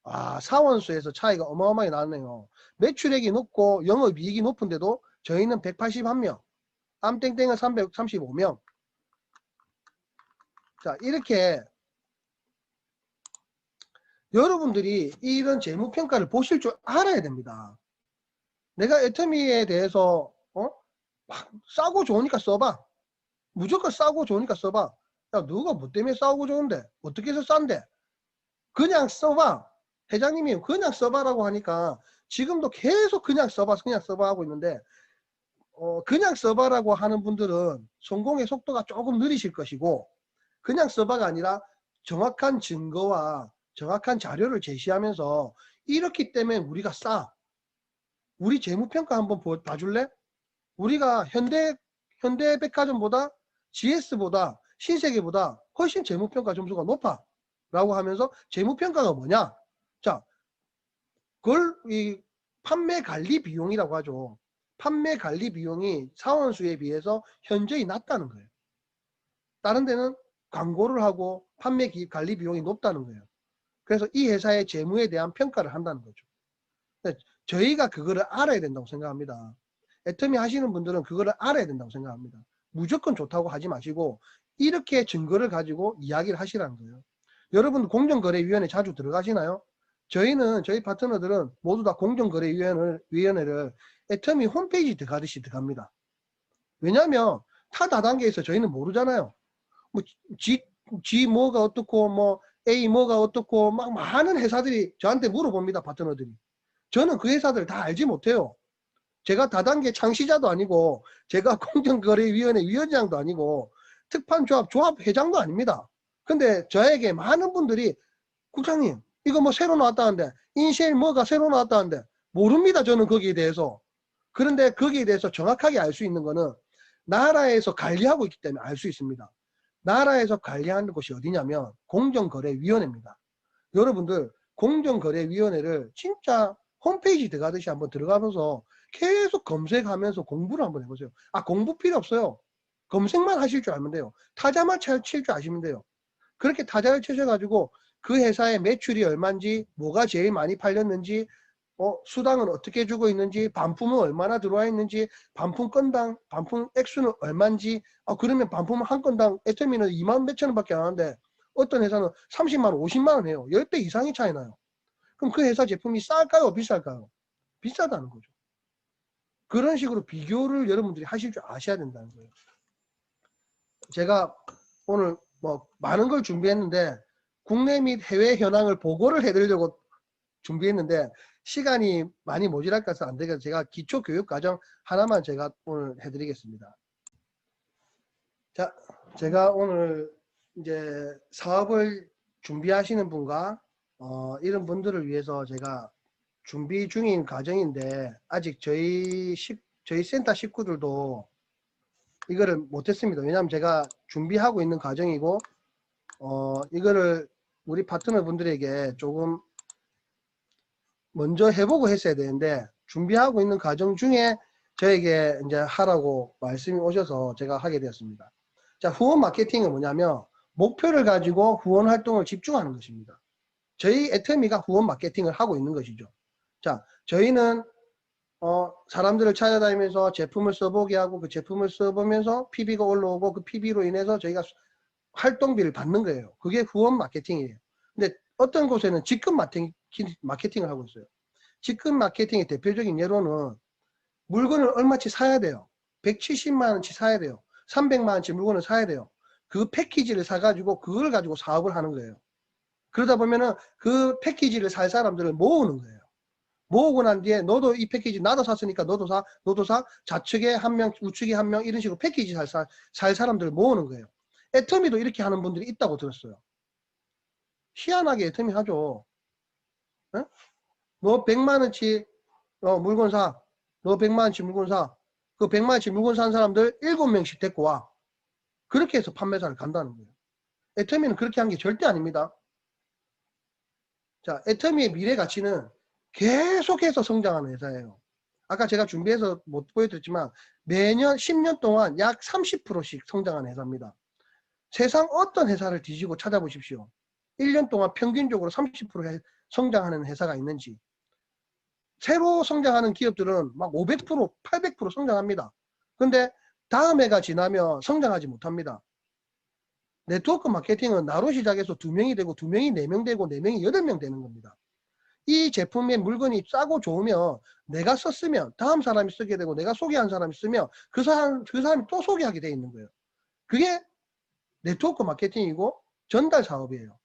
아, 사원수에서 차이가 어마어마하게 나네요. 매출액이 높고 영업이익이 높은데도 저희는 181명. 암땡땡은 335명. 자, 이렇게 여러분들이 이런 재무평가를 보실 줄 알아야 됩니다. 내가 애터미에 대해서 막 싸고 좋으니까 써봐. 무조건 싸고 좋으니까 써봐. 야, 누가 뭐 때문에 싸고 좋은데? 어떻게 해서 싼데? 그냥 써봐. 회장님이 그냥 써봐라고 하니까 지금도 계속 그냥 써봐 하고 있는데 그냥 써봐라고 하는 분들은 성공의 속도가 조금 느리실 것이고, 그냥 써봐가 아니라 정확한 증거와 정확한 자료를 제시하면서 이렇기 때문에 우리가 싸. 우리 재무평가 한번 봐줄래? 우리가 현대백화점보다 GS보다 신세계보다 훨씬 재무평가 점수가 높아 라고 하면서 재무평가가 뭐냐? 자, 그걸 이 판매 관리 비용이라고 하죠. 판매 관리 비용이 사원수에 비해서 현저히 낮다는 거예요. 다른 데는 광고를 하고 판매 관리 비용이 높다는 거예요. 그래서 이 회사의 재무에 대한 평가를 한다는 거죠. 저희가 그거를 알아야 된다고 생각합니다. 애터미 하시는 분들은 그거를 알아야 된다고 생각합니다. 무조건 좋다고 하지 마시고 이렇게 증거를 가지고 이야기를 하시라는 거예요. 여러분 공정거래위원회 자주 들어가시나요? 저희는 저희 파트너들은 모두 다 공정거래위원회를 애터미 홈페이지 들어가듯이 들어갑니다. 왜냐하면 타 다단계에서 저희는 모르잖아요. 뭐 G 뭐가 어떻고 뭐 A 뭐가 어떻고 막 많은 회사들이 저한테 물어봅니다. 파트너들이. 저는 그 회사들 다 알지 못해요. 제가 다단계 창시자도 아니고 제가 공정거래위원회 위원장도 아니고 특판조합 회장도 아닙니다. 근데 저에게 많은 분들이 국장님 이거 뭐 새로 나왔다는데 인쉘 뭐가 새로 나왔다는데 모릅니다. 저는 거기에 대해서. 그런데 거기에 대해서 정확하게 알 수 있는 거는 나라에서 관리하고 있기 때문에 알 수 있습니다. 나라에서 관리하는 곳이 어디냐면 공정거래위원회입니다. 여러분들 공정거래위원회를 진짜 홈페이지 들어가듯이 한번 들어가면서 계속 검색하면서 공부를 한번 해보세요. 아, 공부 필요 없어요. 검색만 하실 줄 알면 돼요. 타자만 칠 줄 아시면 돼요. 그렇게 타자를 치셔가지고 그 회사의 매출이 얼마인지, 뭐가 제일 많이 팔렸는지, 수당은 어떻게 주고 있는지, 반품은 얼마나 들어와 있는지, 반품 건당, 반품 액수는 얼마인지, 그러면 반품 한 건당 애터미는 2만 몇천 원밖에 안 하는데 어떤 회사는 30만 원, 50만 원 해요. 10배 이상이 차이 나요. 그럼 그 회사 제품이 쌀까요? 비쌀까요? 비싸다는 거죠. 그런 식으로 비교를 여러분들이 하실 줄 아셔야 된다는 거예요. 제가 오늘 뭐 많은 걸 준비했는데 국내 및 해외 현황을 보고를 해드리려고 준비했는데 시간이 많이 모자랄 것같아서 안 되겠어서 제가 기초교육과정 하나만 제가 오늘 해드리겠습니다. 자, 제가 오늘 이제 사업을 준비하시는 분과 이런 분들을 위해서 제가 준비 중인 과정인데 아직 저희 센터 식구들도 이거를 못했습니다. 왜냐하면 제가 준비하고 있는 과정이고 이거를 우리 파트너 분들에게 조금 먼저 해보고 했어야 되는데 준비하고 있는 과정 중에 저에게 이제 하라고 말씀이 오셔서 제가 하게 되었습니다. 자, 후원 마케팅은 뭐냐면 목표를 가지고 후원 활동을 집중하는 것입니다. 저희 애터미가 후원 마케팅을 하고 있는 것이죠. 자, 저희는 사람들을 찾아다니면서 제품을 써보게 하고 그 제품을 써보면서 PB가 올라오고 그 PB로 인해서 저희가 활동비를 받는 거예요. 그게 후원 마케팅이에요. 근데 어떤 곳에는 직급 마케팅을 하고 있어요. 직급 마케팅의 대표적인 예로는 물건을 얼마치 사야 돼요. 170만 원치 사야 돼요. 300만 원치 물건을 사야 돼요. 그 패키지를 사가지고 그걸 가지고 사업을 하는 거예요. 그러다 보면은 그 패키지를 살 사람들을 모으는 거예요. 모으고 난 뒤에 너도 이 패키지 나도 샀으니까 너도 사 좌측에 한 명 우측에 한 명 이런 식으로 패키지 살 사람들을 모으는 거예요. 애터미도 이렇게 하는 분들이 있다고 들었어요. 희한하게 애터미 하죠. 에? 너 100만 원치 물건 사. 너 100만 원치 물건 사. 그 100만 원치 물건 산 사람들 7명씩 데리고 와. 그렇게 해서 판매사를 간다는 거예요. 애터미는 그렇게 한 게 절대 아닙니다. 자, 애터미의 미래 가치는 계속해서 성장하는 회사예요. 아까 제가 준비해서 못 보여드렸지만 매년 10년 동안 약 30%씩 성장하는 회사입니다. 세상 어떤 회사를 뒤지고 찾아보십시오. 1년 동안 평균적으로 30% 성장하는 회사가 있는지. 새로 성장하는 기업들은 막 500%, 800% 성장합니다. 근데 다음 해가 지나면 성장하지 못합니다. 네트워크 마케팅은 나로 시작해서 2명이 되고 2명이 4명 되고 4명이 8명 되는 겁니다. 이 제품의 물건이 싸고 좋으면 내가 썼으면 다음 사람이 쓰게 되고 내가 소개한 사람이 쓰면 그 사람이 또 소개하게 돼 있는 거예요. 그게 네트워크 마케팅이고 전달 사업이에요.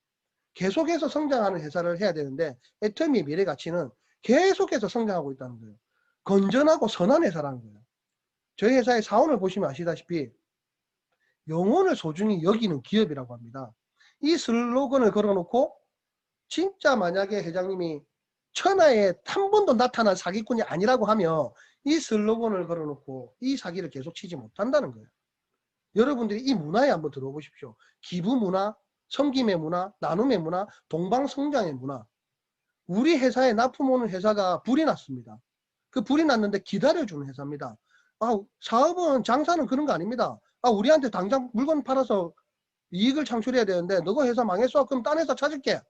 계속해서 성장하는 회사를 해야 되는데 애터미의 미래 가치는 계속해서 성장하고 있다는 거예요. 건전하고 선한 회사라는 거예요. 저희 회사의 사원을 보시면 아시다시피 영혼을 소중히 여기는 기업이라고 합니다. 이 슬로건을 걸어놓고 진짜 만약에 회장님이 천하에 한 번도 나타난 사기꾼이 아니라고 하면 이 슬로건을 걸어놓고 이 사기를 계속 치지 못한다는 거예요. 여러분들이 이 문화에 한번 들어보십시오. 기부 문화, 섬김의 문화, 나눔의 문화, 동방성장의 문화. 우리 회사에 납품 오는 회사가 불이 났습니다. 그 불이 났는데 기다려주는 회사입니다. 사업은 장사는 그런 거 아닙니다. 우리한테 당장 물건 팔아서 이익을 창출해야 되는데 너가 회사 망했어? 그럼 딴 회사 찾을게.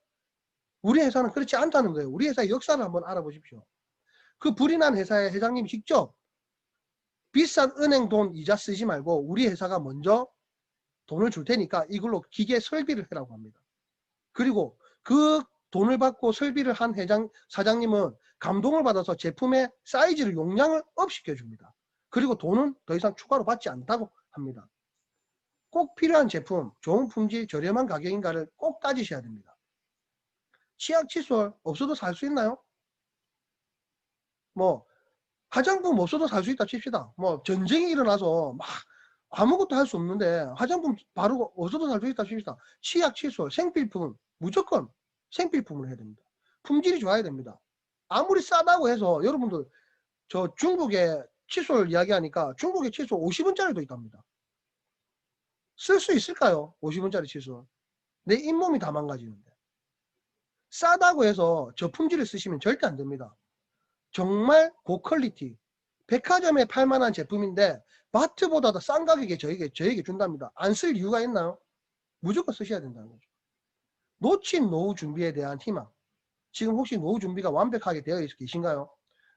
우리 회사는 그렇지 않다는 거예요. 우리 회사의 역사를 한번 알아보십시오. 그 불이 난 회사의 회장님이 직접 비싼 은행 돈 이자 쓰지 말고 우리 회사가 먼저 돈을 줄 테니까 이걸로 기계 설비를 해라고 합니다. 그리고 그 돈을 받고 설비를 한 사장님은 감동을 받아서 제품의 사이즈를 용량을 업시켜 줍니다. 그리고 돈은 더 이상 추가로 받지 않다고 합니다. 꼭 필요한 제품, 좋은 품질, 저렴한 가격인가를 꼭 따지셔야 됩니다. 치약, 칫솔 없어도 살 수 있나요? 뭐 화장품 없어도 살 수 있다 칩시다. 뭐 전쟁이 일어나서 막 아무것도 할 수 없는데 화장품 바르고 없어도 살 수 있다 칩시다. 치약, 칫솔, 생필품 무조건 생필품을 해야 됩니다. 품질이 좋아야 됩니다. 아무리 싸다고 해서 여러분들 저 중국의 칫솔 이야기하니까 중국의 칫솔 50원짜리도 있답니다. 쓸 수 있을까요? 50원짜리 칫솔. 내 잇몸이 다 망가지는데. 싸다고 해서 저 품질을 쓰시면 절대 안 됩니다. 정말 고퀄리티. 백화점에 팔만한 제품인데 마트보다 더 싼 가격에 저에게 준답니다. 안 쓸 이유가 있나요? 무조건 쓰셔야 된다는 거죠. 놓친 노후 준비에 대한 희망. 지금 혹시 노후 준비가 완벽하게 되어 계신가요?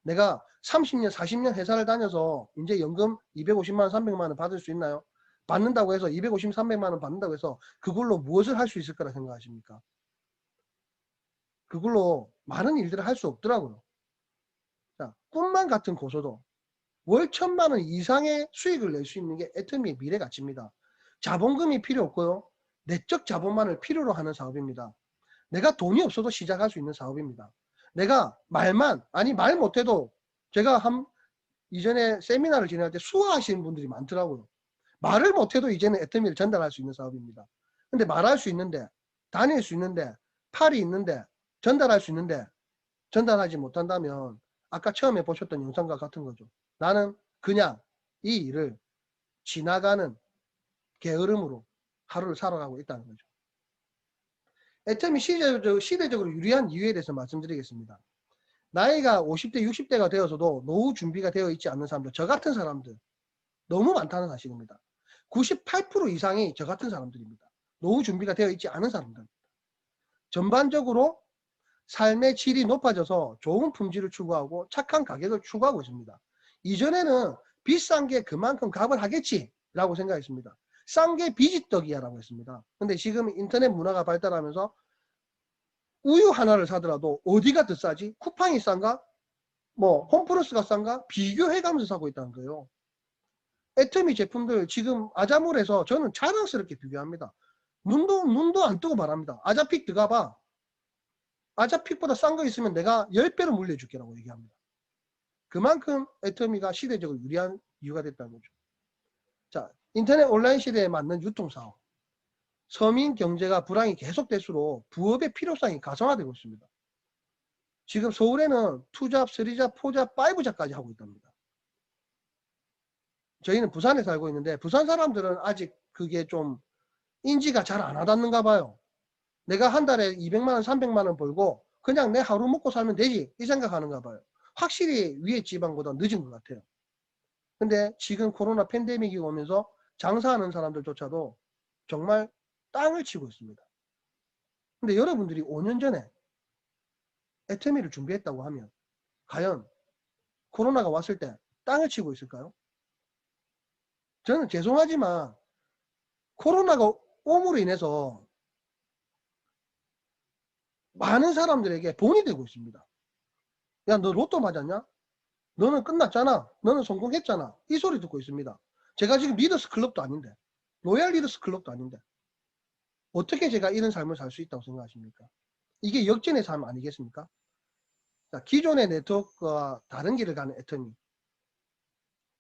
내가 30년, 40년 회사를 다녀서 이제 연금 250만 원, 300만 원 받을 수 있나요? 받는다고 해서 250, 300만 원 받는다고 해서 그걸로 무엇을 할 수 있을 거라 생각하십니까? 그걸로 많은 일들을 할 수 없더라고요. 자, 꿈만 같은 고소도 월 1,000만 원 이상의 수익을 낼 수 있는 게 애터미의 미래 가치입니다. 자본금이 필요 없고요. 내적 자본만을 필요로 하는 사업입니다. 내가 돈이 없어도 시작할 수 있는 사업입니다. 내가 말 못해도 제가 이전에 세미나를 진행할 때 수화하시는 분들이 많더라고요. 말을 못해도 이제는 애터미를 전달할 수 있는 사업입니다. 근데 말할 수 있는데, 다닐 수 있는데, 팔이 있는데, 전달할 수 있는데 전달하지 못한다면 아까 처음에 보셨던 영상과 같은 거죠. 나는 그냥 이 일을 지나가는 게으름으로 하루를 살아가고 있다는 거죠. 애터미 시대적으로 유리한 이유에 대해서 말씀드리겠습니다. 나이가 50대, 60대가 되어서도 노후 준비가 되어 있지 않는 사람들, 저 같은 사람들 너무 많다는 사실입니다. 98% 이상이 저 같은 사람들입니다. 노후 준비가 되어 있지 않은 사람들. 전반적으로 삶의 질이 높아져서 좋은 품질을 추구하고 착한 가격을 추구하고 있습니다. 이전에는 비싼 게 그만큼 값을 하겠지라고 생각했습니다. 싼 게 비지떡이야 라고 했습니다. 근데 지금 인터넷 문화가 발달하면서 우유 하나를 사더라도 어디가 더 싸지? 쿠팡이 싼가? 뭐 홈플러스가 싼가? 비교해가면서 사고 있다는 거예요. 애터미 제품들 지금 아자몰에서 저는 자랑스럽게 비교합니다. 눈도 안 뜨고 말합니다. 아자픽 들어가봐. 아자픽보다 싼 거 있으면 내가 10배로 물려줄게 라고 얘기합니다. 그만큼 애터미가 시대적으로 유리한 이유가 됐다는 거죠. 자, 인터넷 온라인 시대에 맞는 유통사업. 서민 경제가 불황이 계속될수록 부업의 필요성이 가상화되고 있습니다. 지금 서울에는 2잡, 3잡, 4잡, 5잡까지 하고 있답니다. 저희는 부산에 살고 있는데 부산 사람들은 아직 그게 좀 인지가 잘 안 와닿는가 봐요. 내가 한 달에 200만 원, 300만 원 벌고 그냥 내 하루 먹고 살면 되지 이 생각하는가 봐요. 확실히 위에 지방보다 늦은 것 같아요. 근데 지금 코로나 팬데믹이 오면서 장사하는 사람들조차도 정말 땅을 치고 있습니다. 근데 여러분들이 5년 전에 애터미를 준비했다고 하면 과연 코로나가 왔을 때 땅을 치고 있을까요? 저는 죄송하지만 코로나가 옴으로 인해서 많은 사람들에게 돈이 되고 있습니다. 야, 너 로또 맞았냐? 너는 끝났잖아. 너는 성공했잖아. 이 소리 듣고 있습니다. 제가 지금 리더스 클럽도 아닌데, 로얄 리더스 클럽도 아닌데 어떻게 제가 이런 삶을 살 수 있다고 생각하십니까? 이게 역전의 삶 아니겠습니까? 자, 기존의 네트워크와 다른 길을 가는 애터미.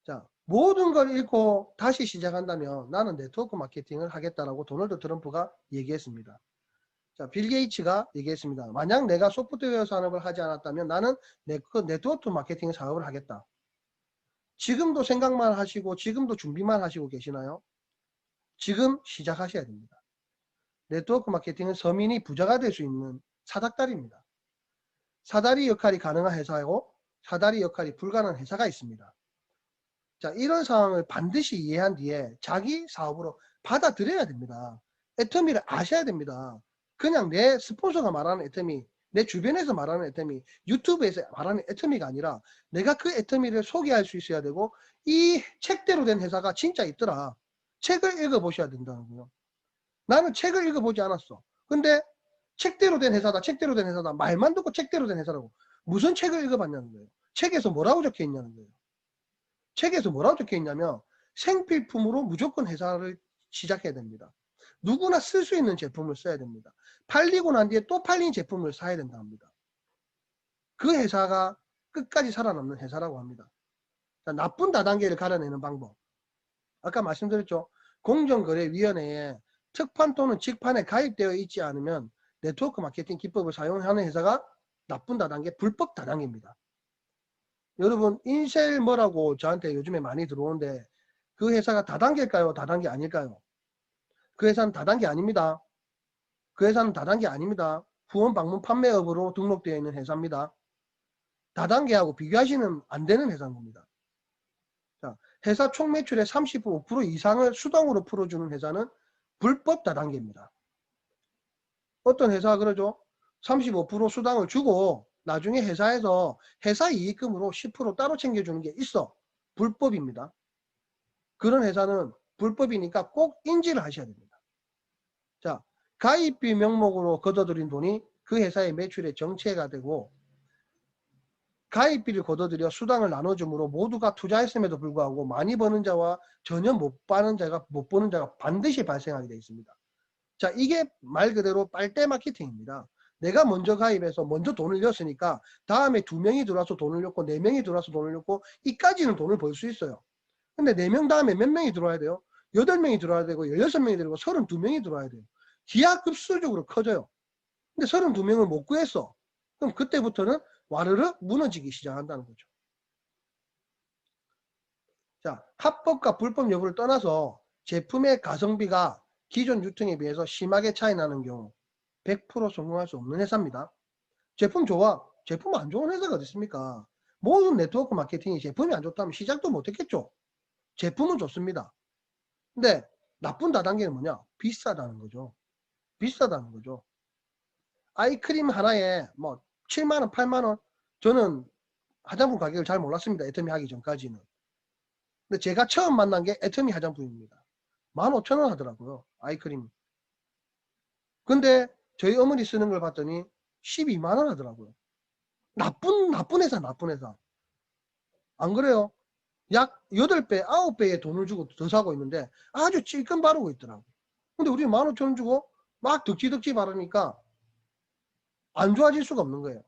자, 모든 걸 잃고 다시 시작한다면 나는 네트워크 마케팅을 하겠다라고 도널드 트럼프가 얘기했습니다. 자, 빌 게이츠가 얘기했습니다. 만약 내가 소프트웨어 산업을 하지 않았다면 나는 네트워크 마케팅 사업을 하겠다. 지금도 생각만 하시고 지금도 준비만 하시고 계시나요? 지금 시작하셔야 됩니다. 네트워크 마케팅은 서민이 부자가 될 수 있는 사닥다리입니다. 사다리 역할이 가능한 회사이고 사다리 역할이 불가능한 회사가 있습니다. 자, 이런 상황을 반드시 이해한 뒤에 자기 사업으로 받아들여야 됩니다. 애터미를 아셔야 됩니다. 그냥 내 스폰서가 말하는 애터미, 내 주변에서 말하는 애터미, 유튜브에서 말하는 애터미가 아니라 내가 그 애터미를 소개할 수 있어야 되고 이 책대로 된 회사가 진짜 있더라. 책을 읽어보셔야 된다는 거예요. 나는 책을 읽어보지 않았어. 근데 책대로 된 회사다, 책대로 된 회사다. 말만 듣고 책대로 된 회사라고. 무슨 책을 읽어봤냐는 거예요. 책에서 뭐라고 적혀 있냐는 거예요. 책에서 뭐라고 적혀 있냐면 생필품으로 무조건 회사를 시작해야 됩니다. 누구나 쓸 수 있는 제품을 써야 됩니다. 팔리고 난 뒤에 또 팔린 제품을 사야 된다 합니다. 그 회사가 끝까지 살아남는 회사라고 합니다. 자, 나쁜 다단계를 가려내는 방법. 아까 말씀드렸죠. 공정거래위원회에 특판 또는 직판에 가입되어 있지 않으면 네트워크 마케팅 기법을 사용하는 회사가 나쁜 다단계, 불법 다단계입니다. 여러분 인셀 뭐라고 저한테 요즘에 많이 들어오는데 그 회사가 다단계일까요? 다단계 아닐까요? 그 회사는 다단계 아닙니다. 그 회사는 다단계 아닙니다. 후원 방문 판매업으로 등록되어 있는 회사입니다. 다단계하고 비교하시면 안 되는 회사인 겁니다. 자, 회사 총 매출의 35% 이상을 수당으로 풀어주는 회사는 불법 다단계입니다. 어떤 회사가 그러죠? 35% 수당을 주고 나중에 회사에서 회사 이익금으로 10% 따로 챙겨주는 게 있어. 불법입니다. 그런 회사는 불법이니까 꼭 인지를 하셔야 됩니다. 자, 가입비 명목으로 걷어들인 돈이 그 회사의 매출의 정체가 되고 가입비를 걷어들여 수당을 나눠줌으로 모두가 투자했음에도 불구하고 많이 버는 자와 전혀 못 버는 자가 반드시 발생하게 되어 있습니다. 자, 이게 말 그대로 빨대 마케팅입니다. 내가 먼저 가입해서 먼저 돈을 넣었으니까 다음에 2명이 들어와서 돈을 넣고 4명이 들어와서 돈을 넣고 이까지는 돈을 벌 수 있어요. 근데 4명 다음에 몇 명이 들어와야 돼요? 8명이 들어와야 되고 16명이 들어오고 32명이 들어와야 돼요. 기하급수적으로 커져요. 근데 32명을 못 구했어. 그럼 그때부터는 와르르 무너지기 시작한다는 거죠. 자, 합법과 불법 여부를 떠나서 제품의 가성비가 기존 유통에 비해서 심하게 차이 나는 경우 100% 성공할 수 없는 회사입니다. 제품 좋아. 제품 안 좋은 회사가 어디 있습니까? 모든 네트워크 마케팅이 제품이 안 좋다면 시작도 못했겠죠. 제품은 좋습니다. 근데 나쁜 다단계는 뭐냐? 비싸다는 거죠. 비싸다는 거죠. 아이크림 하나에 뭐 7만원, 8만원. 저는 화장품 가격을 잘 몰랐습니다. 애터미 하기 전까지는. 근데 제가 처음 만난 게 애터미 화장품입니다. 15,000원 하더라고요. 아이크림. 근데 저희 어머니 쓰는 걸 봤더니 12만원 하더라고요. 나쁜 회사, 나쁜 회사. 안 그래요? 약 8배, 9배의 돈을 주고 더 사고 있는데 아주 찔끔 바르고 있더라고요. 근데 우리 15,000원 주고 막 덕지덕지 바르니까 안 좋아질 수가 없는 거예요.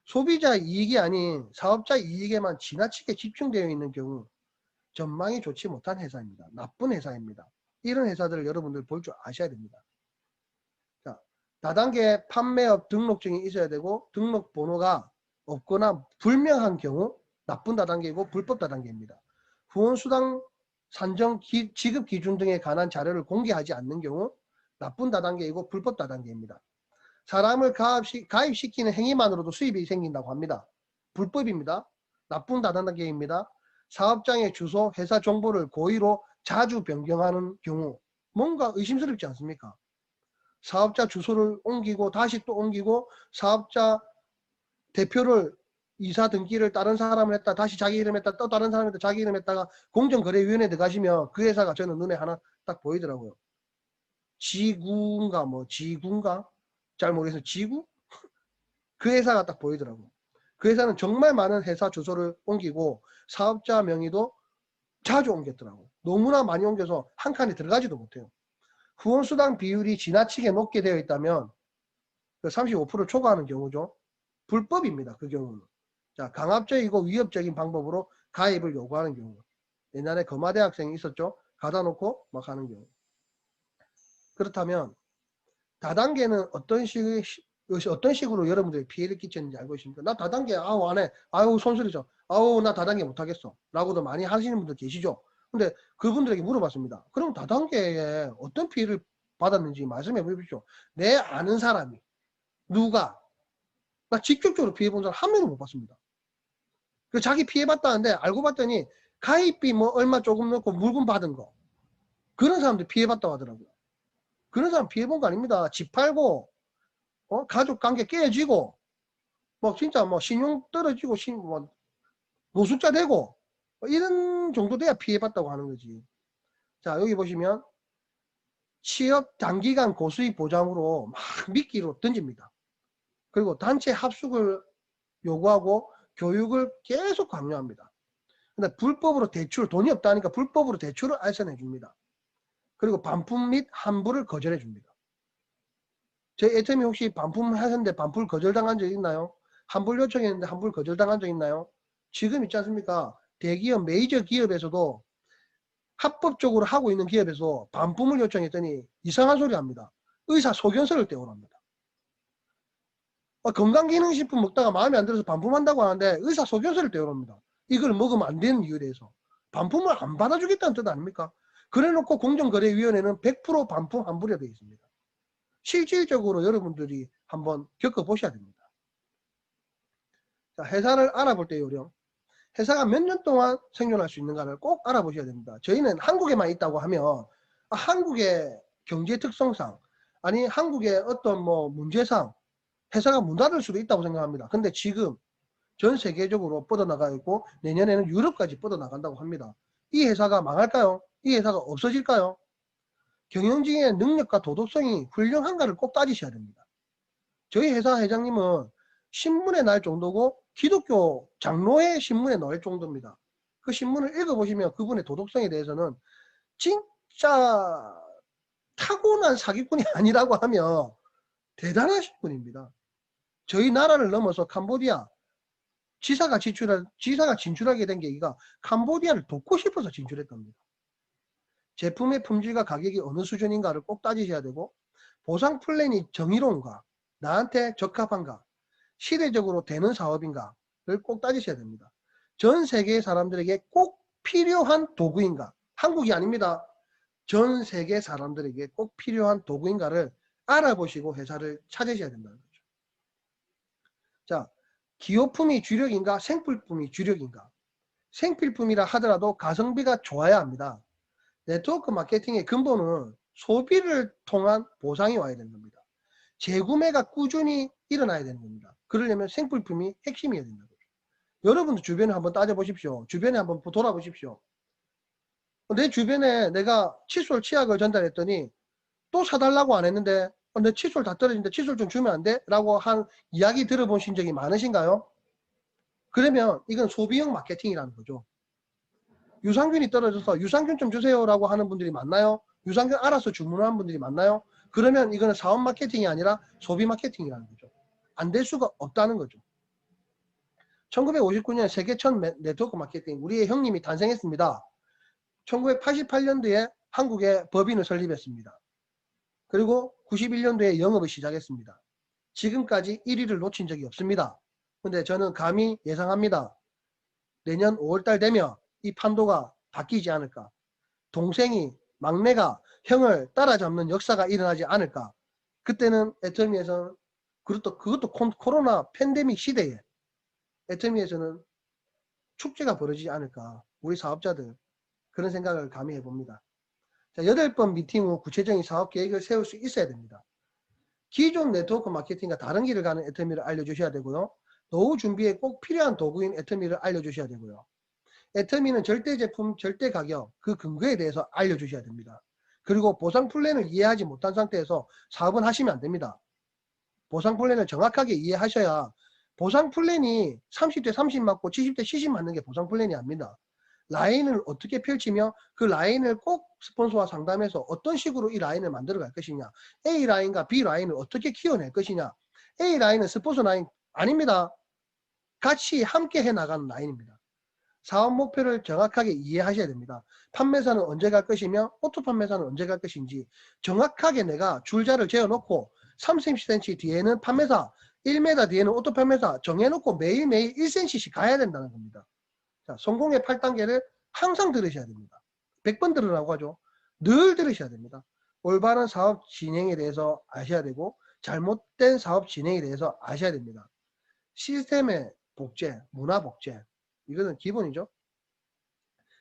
소비자 이익이 아닌 사업자 이익에만 지나치게 집중되어 있는 경우 전망이 좋지 못한 회사입니다. 나쁜 회사입니다. 이런 회사들을 여러분들 볼 줄 아셔야 됩니다. 자, 다단계 판매업 등록증이 있어야 되고 등록 번호가 없거나 불명한 경우 나쁜 다단계이고 불법 다단계입니다. 후원수당 산정 지급 기준 등에 관한 자료를 공개하지 않는 경우 나쁜 다단계이고 불법 다단계입니다. 사람을 가입시키는 행위만으로도 수입이 생긴다고 합니다. 불법입니다. 나쁜 다단계입니다. 사업장의 주소, 회사 정보를 고의로 자주 변경하는 경우 뭔가 의심스럽지 않습니까? 사업자 주소를 옮기고 다시 또 옮기고 사업자 대표를 이사 등기를 다른 사람을 했다 다시 자기 이름 했다 또 다른 사람 했다 자기 이름 했다가 공정거래위원회에 들어가시면 그 회사가 저는 눈에 하나 딱 보이더라고요. 지구인가 뭐 지구인가 잘 모르겠어요. 지구? 그 회사가 딱 보이더라고요. 그 회사는 정말 많은 회사 주소를 옮기고 사업자 명의도 자주 옮겼더라고요. 너무나 많이 옮겨서 한 칸에 들어가지도 못해요. 후원수당 비율이 지나치게 높게 되어 있다면 35%를 초과하는 경우죠. 불법입니다. 그 경우는. 자, 강압적이고 위협적인 방법으로 가입을 요구하는 경우. 옛날에 거마대 학생이 있었죠. 가다 놓고 막 하는 경우. 그렇다면 다단계는 어떤 식으로 여러분들이 피해를 끼쳤는지 알고 계십니까? 나 다단계 아우 안 해. 아우 손소리죠. 아우 나 다단계 못하겠어. 라고도 많이 하시는 분들 계시죠. 근데 그분들에게 물어봤습니다. 그럼 다단계에 어떤 피해를 받았는지 말씀해 보십시오. 내 아는 사람이 누가 나 직접적으로 피해 본 사람 한 명도 못 봤습니다. 그 자기 피해 봤다는데 알고 봤더니 가입비 뭐 얼마 조금 넣고 물건 받은 거 그런 사람들 피해 봤다고 하더라고요. 그런 사람 피해 본 거 아닙니다. 집 팔고 가족 관계 깨지고 뭐 진짜 뭐 신용 떨어지고 뭐 노숙자 되고 이런 정도 돼야 피해 봤다고 하는 거지. 자, 여기 보시면 취업 단기간 고수익 보장으로 막 미끼로 던집니다. 그리고 단체 합숙을 요구하고 교육을 계속 강요합니다. 근데 불법으로 대출, 돈이 없다니까 불법으로 대출을 알선해 줍니다. 그리고 반품 및 환불을 거절해 줍니다. 저희 애터미 혹시 반품 하셨는데 반품 거절당한 적 있나요? 환불 요청했는데 환불 거절당한 적 있나요? 지금 있지 않습니까? 대기업, 메이저 기업에서도 합법적으로 하고 있는 기업에서 반품을 요청했더니 이상한 소리 합니다. 의사 소견서를 떼오랍니다. 건강기능식품 먹다가 마음에 안 들어서 반품한다고 하는데 의사 소견서를 떼어옵니다. 이걸 먹으면 안 되는 이유에 대해서. 반품을 안 받아주겠다는 뜻 아닙니까? 그래놓고 공정거래위원회는 100% 반품 환불에 되어 있습니다. 실질적으로 여러분들이 한번 겪어보셔야 됩니다. 자, 회사를 알아볼 때 요령. 회사가 몇 년 동안 생존할 수 있는가를 꼭 알아보셔야 됩니다. 저희는 한국에만 있다고 하면 한국의 경제 특성상 아니 한국의 어떤 뭐 문제상 회사가 문 닫을 수도 있다고 생각합니다. 근데 지금 전 세계적으로 뻗어나가 있고 내년에는 유럽까지 뻗어나간다고 합니다. 이 회사가 망할까요? 이 회사가 없어질까요? 경영진의 능력과 도덕성이 훌륭한가를 꼭 따지셔야 됩니다. 저희 회사 회장님은 신문에 날 정도고 기독교 장로의 신문에 넣을 정도입니다. 그 신문을 읽어보시면 그분의 도덕성에 대해서는 진짜 타고난 사기꾼이 아니라고 하면 대단하신 분입니다. 저희 나라를 넘어서 캄보디아 지사가 진출하게 된 계기가 캄보디아를 돕고 싶어서 진출했답니다. 제품의 품질과 가격이 어느 수준인가를 꼭 따지셔야 되고 보상 플랜이 정의로운가 나한테 적합한가 시대적으로 되는 사업인가를 꼭 따지셔야 됩니다. 전 세계 사람들에게 꼭 필요한 도구인가 한국이 아닙니다. 전 세계 사람들에게 꼭 필요한 도구인가를 알아보시고 회사를 찾으셔야 된다는 거죠. 자, 기호품이 주력인가 생필품이 주력인가. 생필품이라 하더라도 가성비가 좋아야 합니다. 네트워크 마케팅의 근본은 소비를 통한 보상이 와야 되는 겁니다. 재구매가 꾸준히 일어나야 되는 겁니다. 그러려면 생필품이 핵심이어야 된다는 거죠. 여러분도 주변에 한번 따져보십시오. 주변에 한번 돌아보십시오. 내 주변에 내가 칫솔 치약을 전달했더니 또 사달라고 안 했는데 내 칫솔 다 떨어진데 칫솔 좀 주면 안 돼? 라고 한 이야기 들어보신 적이 많으신가요? 그러면 이건 소비형 마케팅이라는 거죠. 유산균이 떨어져서 유산균 좀 주세요 라고 하는 분들이 많나요? 유산균 알아서 주문하는 분들이 많나요? 그러면 이거는 사업 마케팅이 아니라 소비 마케팅이라는 거죠. 안 될 수가 없다는 거죠. 1959년 세계 첫 네트워크 마케팅 우리의 형님이 탄생했습니다. 1988년도에 한국에 법인을 설립했습니다. 그리고 91년도에 영업을 시작했습니다. 지금까지 1위를 놓친 적이 없습니다. 근데 저는 감히 예상합니다. 내년 5월달 되면 이 판도가 바뀌지 않을까. 동생이, 막내가 형을 따라잡는 역사가 일어나지 않을까. 그때는 애터미에서는 그것도 코로나 팬데믹 시대에 애터미에서는 축제가 벌어지지 않을까. 우리 사업자들 그런 생각을 감히 해봅니다. 자, 8번 미팅 후 구체적인 사업 계획을 세울 수 있어야 됩니다. 기존 네트워크 마케팅과 다른 길을 가는 애터미를 알려주셔야 되고요. 노후 준비에 꼭 필요한 도구인 애터미를 알려주셔야 되고요. 애터미는 절대 제품, 절대 가격, 그 근거에 대해서 알려주셔야 됩니다. 그리고 보상 플랜을 이해하지 못한 상태에서 사업은 하시면 안 됩니다. 보상 플랜을 정확하게 이해하셔야 보상 플랜이 30대 30 맞고 70대 70 맞는 게 보상 플랜이 아닙니다. 라인을 어떻게 펼치며 그 라인을 꼭 스폰서와 상담해서 어떤 식으로 이 라인을 만들어 갈 것이냐, A 라인과 B 라인을 어떻게 키워낼 것이냐. A 라인은 스폰서 라인 아닙니다. 같이 함께 해나가는 라인입니다. 사업 목표를 정확하게 이해하셔야 됩니다. 판매사는 언제 갈 것이며 오토 판매사는 언제 갈 것인지 정확하게 내가 줄자를 재어놓고 30cm 뒤에는 판매사, 1m 뒤에는 오토 판매사 정해놓고 매일매일 1cm씩 가야 된다는 겁니다. 자, 성공의 8단계를 항상 들으셔야 됩니다. 100번 들으라고 하죠. 늘 들으셔야 됩니다. 올바른 사업 진행에 대해서 아셔야 되고 잘못된 사업 진행에 대해서 아셔야 됩니다. 시스템의 복제, 문화 복제, 이거는 기본이죠.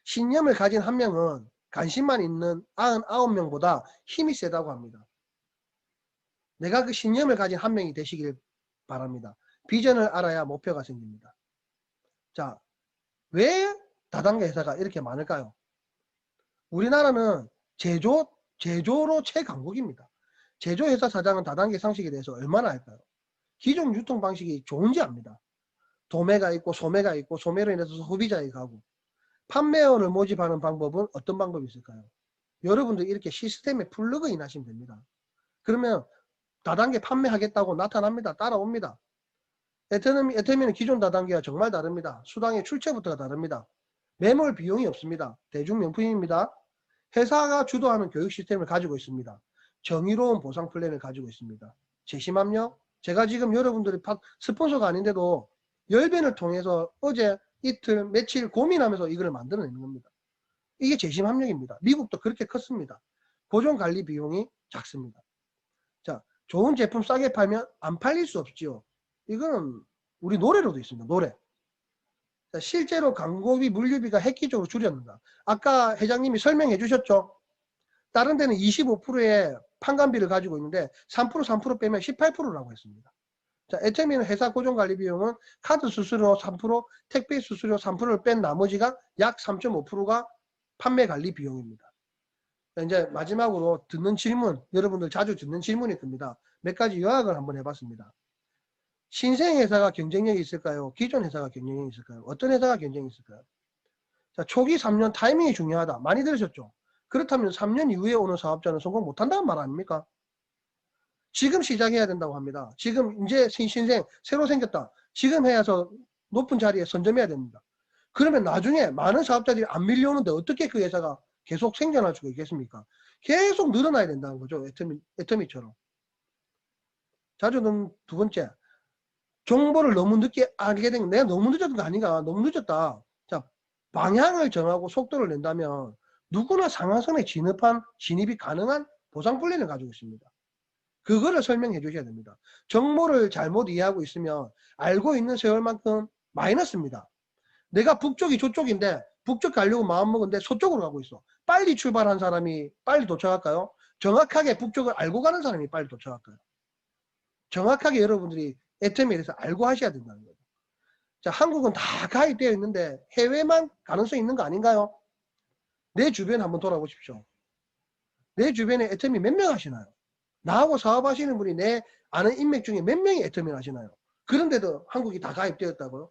신념을 가진 한 명은 관심만 있는 99명보다 힘이 세다고 합니다. 내가 그 신념을 가진 한 명이 되시길 바랍니다. 비전을 알아야 목표가 생깁니다. 자, 왜 다단계 회사가 이렇게 많을까요? 우리나라는 제조로 최강국입니다. 제조회사 사장은 다단계 상식에 대해서 얼마나 알까요? 기존 유통 방식이 좋은지 압니다. 도매가 있고 소매가 있고 소매로 인해서 소비자에게 가고 판매원을 모집하는 방법은 어떤 방법이 있을까요? 여러분들 이렇게 시스템에 플러그인 하시면 됩니다. 그러면 다단계 판매하겠다고 나타납니다. 따라옵니다. 애터미는 기존 다단계와 정말 다릅니다. 수당의 출처부터가 다릅니다. 매몰 비용이 없습니다. 대중명품입니다. 회사가 주도하는 교육 시스템을 가지고 있습니다. 정의로운 보상 플랜을 가지고 있습니다. 재심합력? 제가 지금 여러분들이 스폰서가 아닌데도 열변을 통해서 어제 이틀 며칠 고민하면서 이걸 만들어내는 겁니다. 이게 재심합력입니다. 미국도 그렇게 컸습니다. 고정 관리 비용이 작습니다. 자, 좋은 제품 싸게 팔면 안 팔릴 수 없지요. 이거는 우리 노래로도 있습니다. 노래. 자, 실제로 광고비, 물류비가 획기적으로 줄였는가. 아까 회장님이 설명해 주셨죠. 다른 데는 25%의 판관비를 가지고 있는데 3% 빼면 18%라고 했습니다. 자, 애터미는 회사 고정관리 비용은 카드 수수료 3%, 택배 수수료 3%를 뺀 나머지가 약 3.5%가 판매 관리 비용입니다. 자, 이제 마지막으로 듣는 질문, 여러분들 자주 듣는 질문이 큽니다. 몇 가지 요약을 한번 해봤습니다. 신생 회사가 경쟁력이 있을까요? 기존 회사가 경쟁력이 있을까요? 어떤 회사가 경쟁이 있을까요? 자, 초기 3년 타이밍이 중요하다. 많이 들으셨죠? 그렇다면 3년 이후에 오는 사업자는 성공 못한다는 말 아닙니까? 지금 시작해야 된다고 합니다. 지금 이제 신생 새로 생겼다. 지금 해서 높은 자리에 선점해야 됩니다. 그러면 나중에 많은 사업자들이 안 밀려오는데 어떻게 그 회사가 계속 생존할 수가 있겠습니까? 계속 늘어나야 된다는 거죠. 애터미처럼. 자주 듣는 두 번째. 정보를 너무 늦게 알게 된 내가 너무 늦었던 거 아닌가? 너무 늦었다. 자, 방향을 정하고 속도를 낸다면 누구나 상한선에 진입이 가능한 보상 플랜을 가지고 있습니다. 그거를 설명해 주셔야 됩니다. 정보를 잘못 이해하고 있으면 알고 있는 세월만큼 마이너스입니다. 내가 북쪽이 저쪽인데 북쪽 가려고 마음먹었는데 서쪽으로 가고 있어. 빨리 출발한 사람이 빨리 도착할까요? 정확하게 북쪽을 알고 가는 사람이 빨리 도착할까요? 정확하게 여러분들이 애터미에 대해서 알고 하셔야 된다는 거죠. 자, 한국은 다 가입되어 있는데 해외만 가능성이 있는 거 아닌가요? 내 주변 한번 돌아보십시오. 내 주변에 애터미 몇 명 하시나요? 나하고 사업하시는 분이 내 아는 인맥 중에 몇 명이 애터미를 하시나요? 그런데도 한국이 다 가입되었다고요?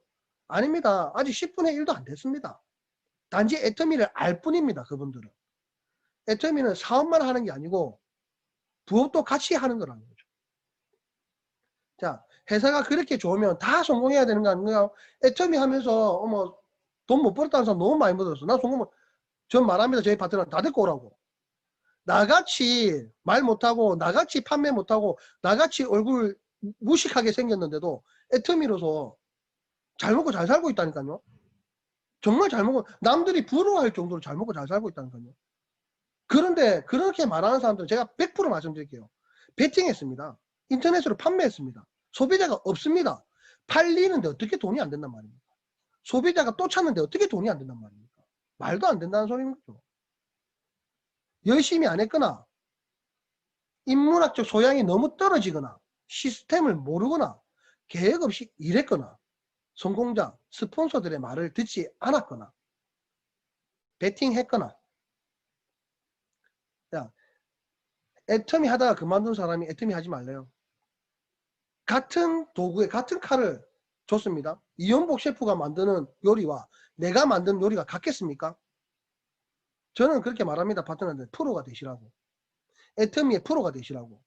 아닙니다. 아직 10분의 1도 안 됐습니다. 단지 애터미를 알 뿐입니다. 그분들은. 애터미는 사업만 하는 게 아니고 부업도 같이 하는 거라는 거죠. 자, 회사가 그렇게 좋으면 다 성공해야 되는 거 아닌가요? 애터미 하면서 돈 못 벌었다는 사람 너무 많이 벌었어. 나 성공을 전 말합니다. 저희 파트너 다 데리고 오라고. 나같이 말 못하고 나같이 판매 못하고 나같이 얼굴 무식하게 생겼는데도 애터미로서 잘 먹고 잘 살고 있다니까요. 정말 잘 먹고 남들이 부러워할 정도로 잘 먹고 잘 살고 있다니까요. 그런데 그렇게 말하는 사람들은 제가 100% 말씀드릴게요. 베팅했습니다. 인터넷으로 판매했습니다. 소비자가 없습니다. 팔리는데 어떻게 돈이 안 된단 말입니까? 소비자가 또 찾는데 어떻게 돈이 안 된단 말입니까? 말도 안 된다는 소리인 거죠. 열심히 안 했거나 인문학적 소양이 너무 떨어지거나 시스템을 모르거나 계획 없이 일했거나 성공자, 스폰서들의 말을 듣지 않았거나 베팅했거나. 야, 애터미 하다가 그만둔 사람이 애터미 하지 말래요. 같은 도구에 같은 칼을 줬습니다. 이연복 셰프가 만드는 요리와 내가 만든 요리가 같겠습니까? 저는 그렇게 말합니다. 파트너한테 프로가 되시라고. 애터미의 프로가 되시라고.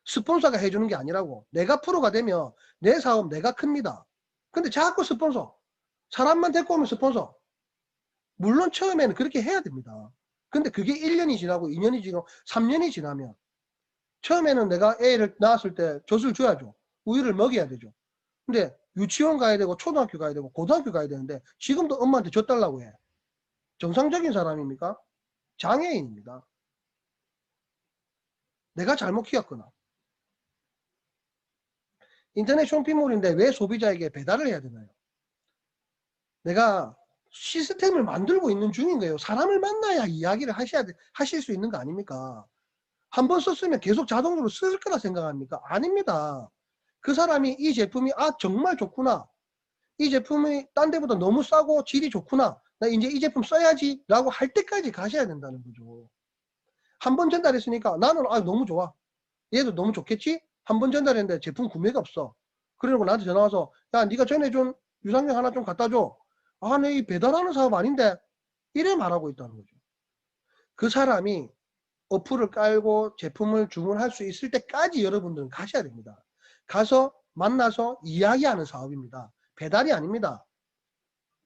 스폰서가 해주는 게 아니라고. 내가 프로가 되면 내 사업 내가 큽니다. 근데 자꾸 스폰서. 사람만 데리고 오면 스폰서. 물론 처음에는 그렇게 해야 됩니다. 근데 그게 1년이 지나고 2년이 지나고 3년이 지나면 처음에는 내가 애를 낳았을 때 젖을 줘야죠. 우유를 먹여야 되죠. 근데 유치원 가야 되고 초등학교 가야 되고 고등학교 가야 되는데 지금도 엄마한테 젖 달라고 해. 정상적인 사람입니까? 장애인입니다. 내가 잘못 키웠거나. 인터넷 쇼핑몰인데 왜 소비자에게 배달을 해야 되나요? 내가 시스템을 만들고 있는 중인 거예요. 사람을 만나야 이야기를 하실 수 있는 거 아닙니까? 한 번 썼으면 계속 자동으로 쓸 거라 생각합니까? 아닙니다. 그 사람이 이 제품이 정말 좋구나. 이 제품이 딴 데보다 너무 싸고 질이 좋구나. 나 이제 이 제품 써야지 라고 할 때까지 가셔야 된다는 거죠. 한 번 전달했으니까 나는 너무 좋아. 얘도 너무 좋겠지? 한 번 전달했는데 제품 구매가 없어. 그러고 나한테 전화 와서 야 네가 전에 준 유산균 하나 좀 갖다 줘. 내 이 배달하는 사업 아닌데 이래 말하고 있다는 거죠. 그 사람이 어플을 깔고 제품을 주문할 수 있을 때까지 여러분들은 가셔야 됩니다. 가서 만나서 이야기하는 사업입니다. 배달이 아닙니다.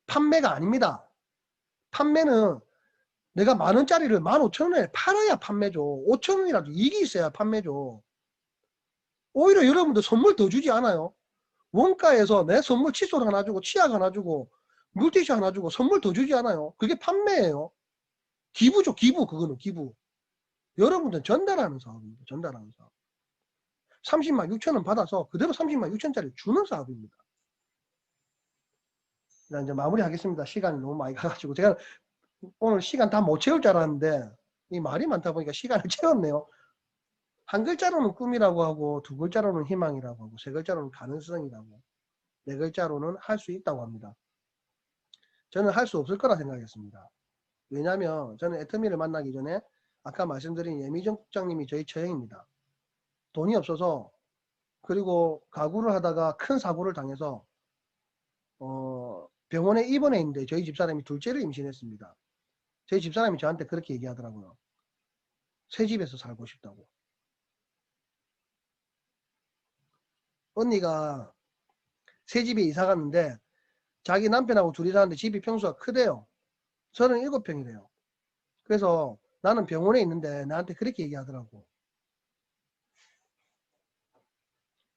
판매가 아닙니다. 판매는 내가 10,000원짜리를 15,000원에 팔아야 판매죠. 5,000원이라도 이익이 있어야 판매죠. 오히려 여러분들 선물 더 주지 않아요. 원가에서 내 선물 칫솔 하나 주고 치약 하나 주고 물티슈 하나 주고 선물 더 주지 않아요. 그게 판매예요. 기부죠. 기부. 그거는 기부. 여러분들 전달하는 사업입니다. 전달하는 사업. 30만 6천원 받아서 그대로 30만 6천짜리 주는 사업입니다. 이제 마무리하겠습니다. 시간이 너무 많이 가가지고 제가 오늘 시간 다 못 채울 줄 알았는데 이 말이 많다 보니까 시간을 채웠네요. 한 글자로는 꿈이라고 하고 두 글자로는 희망이라고 하고 세 글자로는 가능성이라고 네 글자로는 할 수 있다고 합니다. 저는 할 수 없을 거라 생각했습니다. 왜냐하면 저는 애터미를 만나기 전에 아까 말씀드린 예미정 국장님이 저희 처형입니다. 돈이 없어서 그리고 가구를 하다가 큰 사고를 당해서 병원에 입원해 있는데 저희 집사람이 둘째를 임신했습니다. 저희 집사람이 저한테 그렇게 얘기하더라고요. 새 집에서 살고 싶다고. 언니가 새 집에 이사 갔는데 자기 남편하고 둘이 사는데 집이 평수가 크대요. 37평이래요. 그래서 나는 병원에 있는데 나한테 그렇게 얘기하더라고.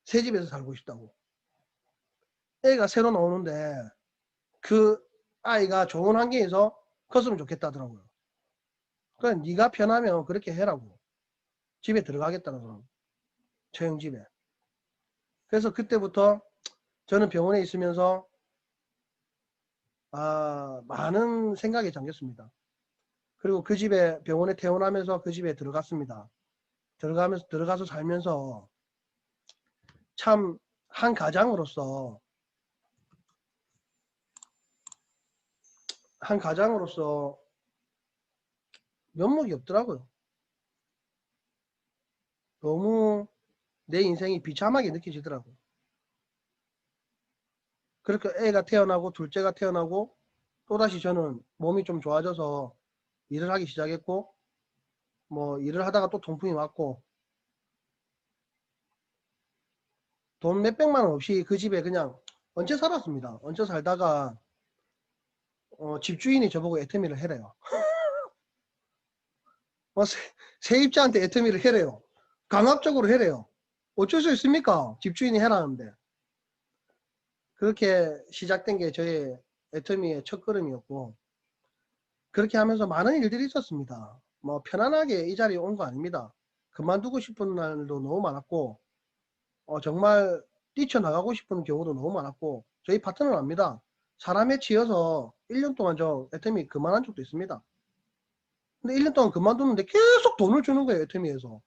새 집에서 살고 싶다고. 애가 새로 나오는데 그 아이가 좋은 환경에서 컸으면 좋겠다더라고요. 그러니까 네가 편하면 그렇게 해라고. 집에 들어가겠다는 사람. 처형 집에. 그래서 그때부터 저는 병원에 있으면서 많은 생각에 잠겼습니다. 그리고 그 집에 병원에 퇴원하면서 그 집에 들어갔습니다. 들어가서 살면서 참 한 가장으로서 면목이 없더라고요. 너무 내 인생이 비참하게 느껴지더라고요. 그렇게 애가 태어나고 둘째가 태어나고 또다시 저는 몸이 좀 좋아져서 일을 하기 시작했고 뭐 일을 하다가 또 통풍이 왔고 돈 몇백만 원 없이 그 집에 그냥 얹혀 살았습니다. 얹혀 살다가 집주인이 저보고 애터미를 해래요. 세입자한테 애터미를 해래요. 강압적으로 해래요. 어쩔 수 있습니까? 집주인이 해라는데. 그렇게 시작된 게 저의 애터미의 첫걸음이었고, 그렇게 하면서 많은 일들이 있었습니다. 뭐 편안하게 이 자리에 온 거 아닙니다. 그만두고 싶은 날도 너무 많았고, 정말 뛰쳐나가고 싶은 경우도 너무 많았고, 저희 파트너는 압니다. 사람에 치여서 1년 동안 저 애터미 그만한 적도 있습니다. 근데 1년 동안 그만두는데 계속 돈을 주는 거예요, 애터미에서.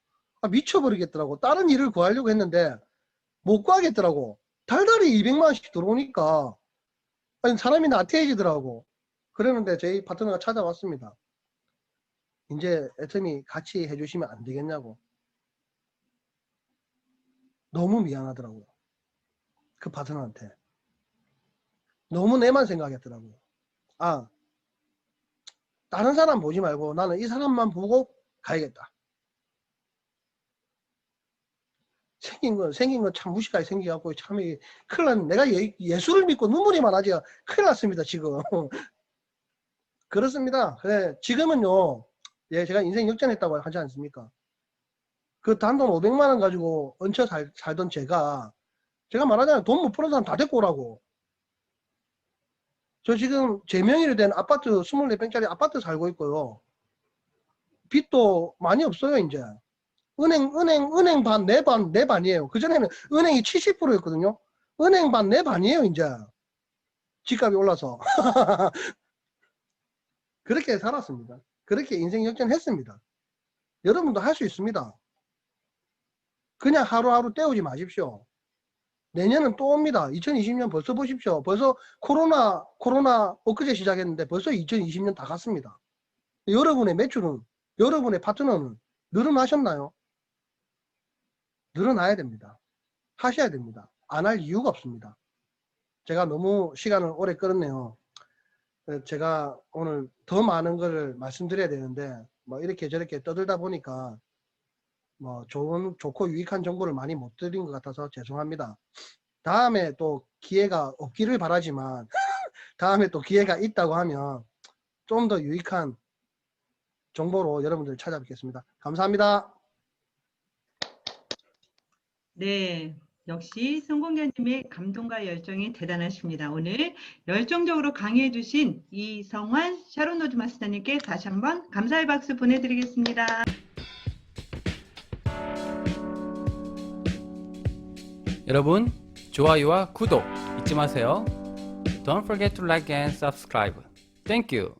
미쳐버리겠더라고. 다른 일을 구하려고 했는데 못 구하겠더라고. 달달이 200만 원씩 들어오니까 아니, 사람이 나태해지더라고. 그러는데 저희 파트너가 찾아왔습니다. 이제 애터미 같이 해주시면 안 되겠냐고. 너무 미안하더라고요. 그 파트너한테. 너무 내만 생각했더라고요. 다른 사람 보지 말고 나는 이 사람만 보고 가야겠다. 생긴 건 참 무식하게 생겨갖고 참 큰일 났네. 내가 예수를 믿고 눈물이 많아져 큰일 났습니다, 지금. 그렇습니다. 그래, 지금은요, 예, 제가 인생 역전했다고 하지 않습니까? 그 단돈 500만 원 가지고 얹혀 살던 제가 말하자면 돈 못 버는 사람 다 데리고 오라고. 저 지금 제 명의로 된 아파트 24평짜리 아파트 살고 있고요. 빚도 많이 없어요, 이제. 은행 반, 내 반이에요. 그전에는 은행이 70%였거든요. 은행 반, 내 반이에요, 이제. 집값이 올라서. 그렇게 살았습니다. 그렇게 인생 역전했습니다. 여러분도 할 수 있습니다. 그냥 하루하루 때우지 마십시오. 내년은 또 옵니다. 2020년 벌써 보십시오. 벌써 코로나 엊그제 시작했는데 벌써 2020년 다 갔습니다. 여러분의 매출은, 여러분의 파트너는 늘어나셨나요? 늘어나야 됩니다. 하셔야 됩니다. 안 할 이유가 없습니다. 제가 너무 시간을 오래 끌었네요. 제가 오늘 더 많은 것을 말씀드려야 되는데 뭐 이렇게 저렇게 떠들다 보니까 뭐 좋고 유익한 정보를 많이 못 드린 것 같아서 죄송합니다. 다음에 또 기회가 없기를 바라지만 다음에 또 기회가 있다고 하면 좀 더 유익한 정보로 여러분들 찾아뵙겠습니다. 감사합니다.
네. 역시 성공자님의 감동과 열정이 대단하십니다. 오늘 열정적으로 강의해 주신 이성환 샤론 로즈 마스터님께 다시 한번 감사의 박수 보내드리겠습니다.
여러분, 좋아요와 구독 잊지 마세요. Don't forget to like and subscribe. Thank you.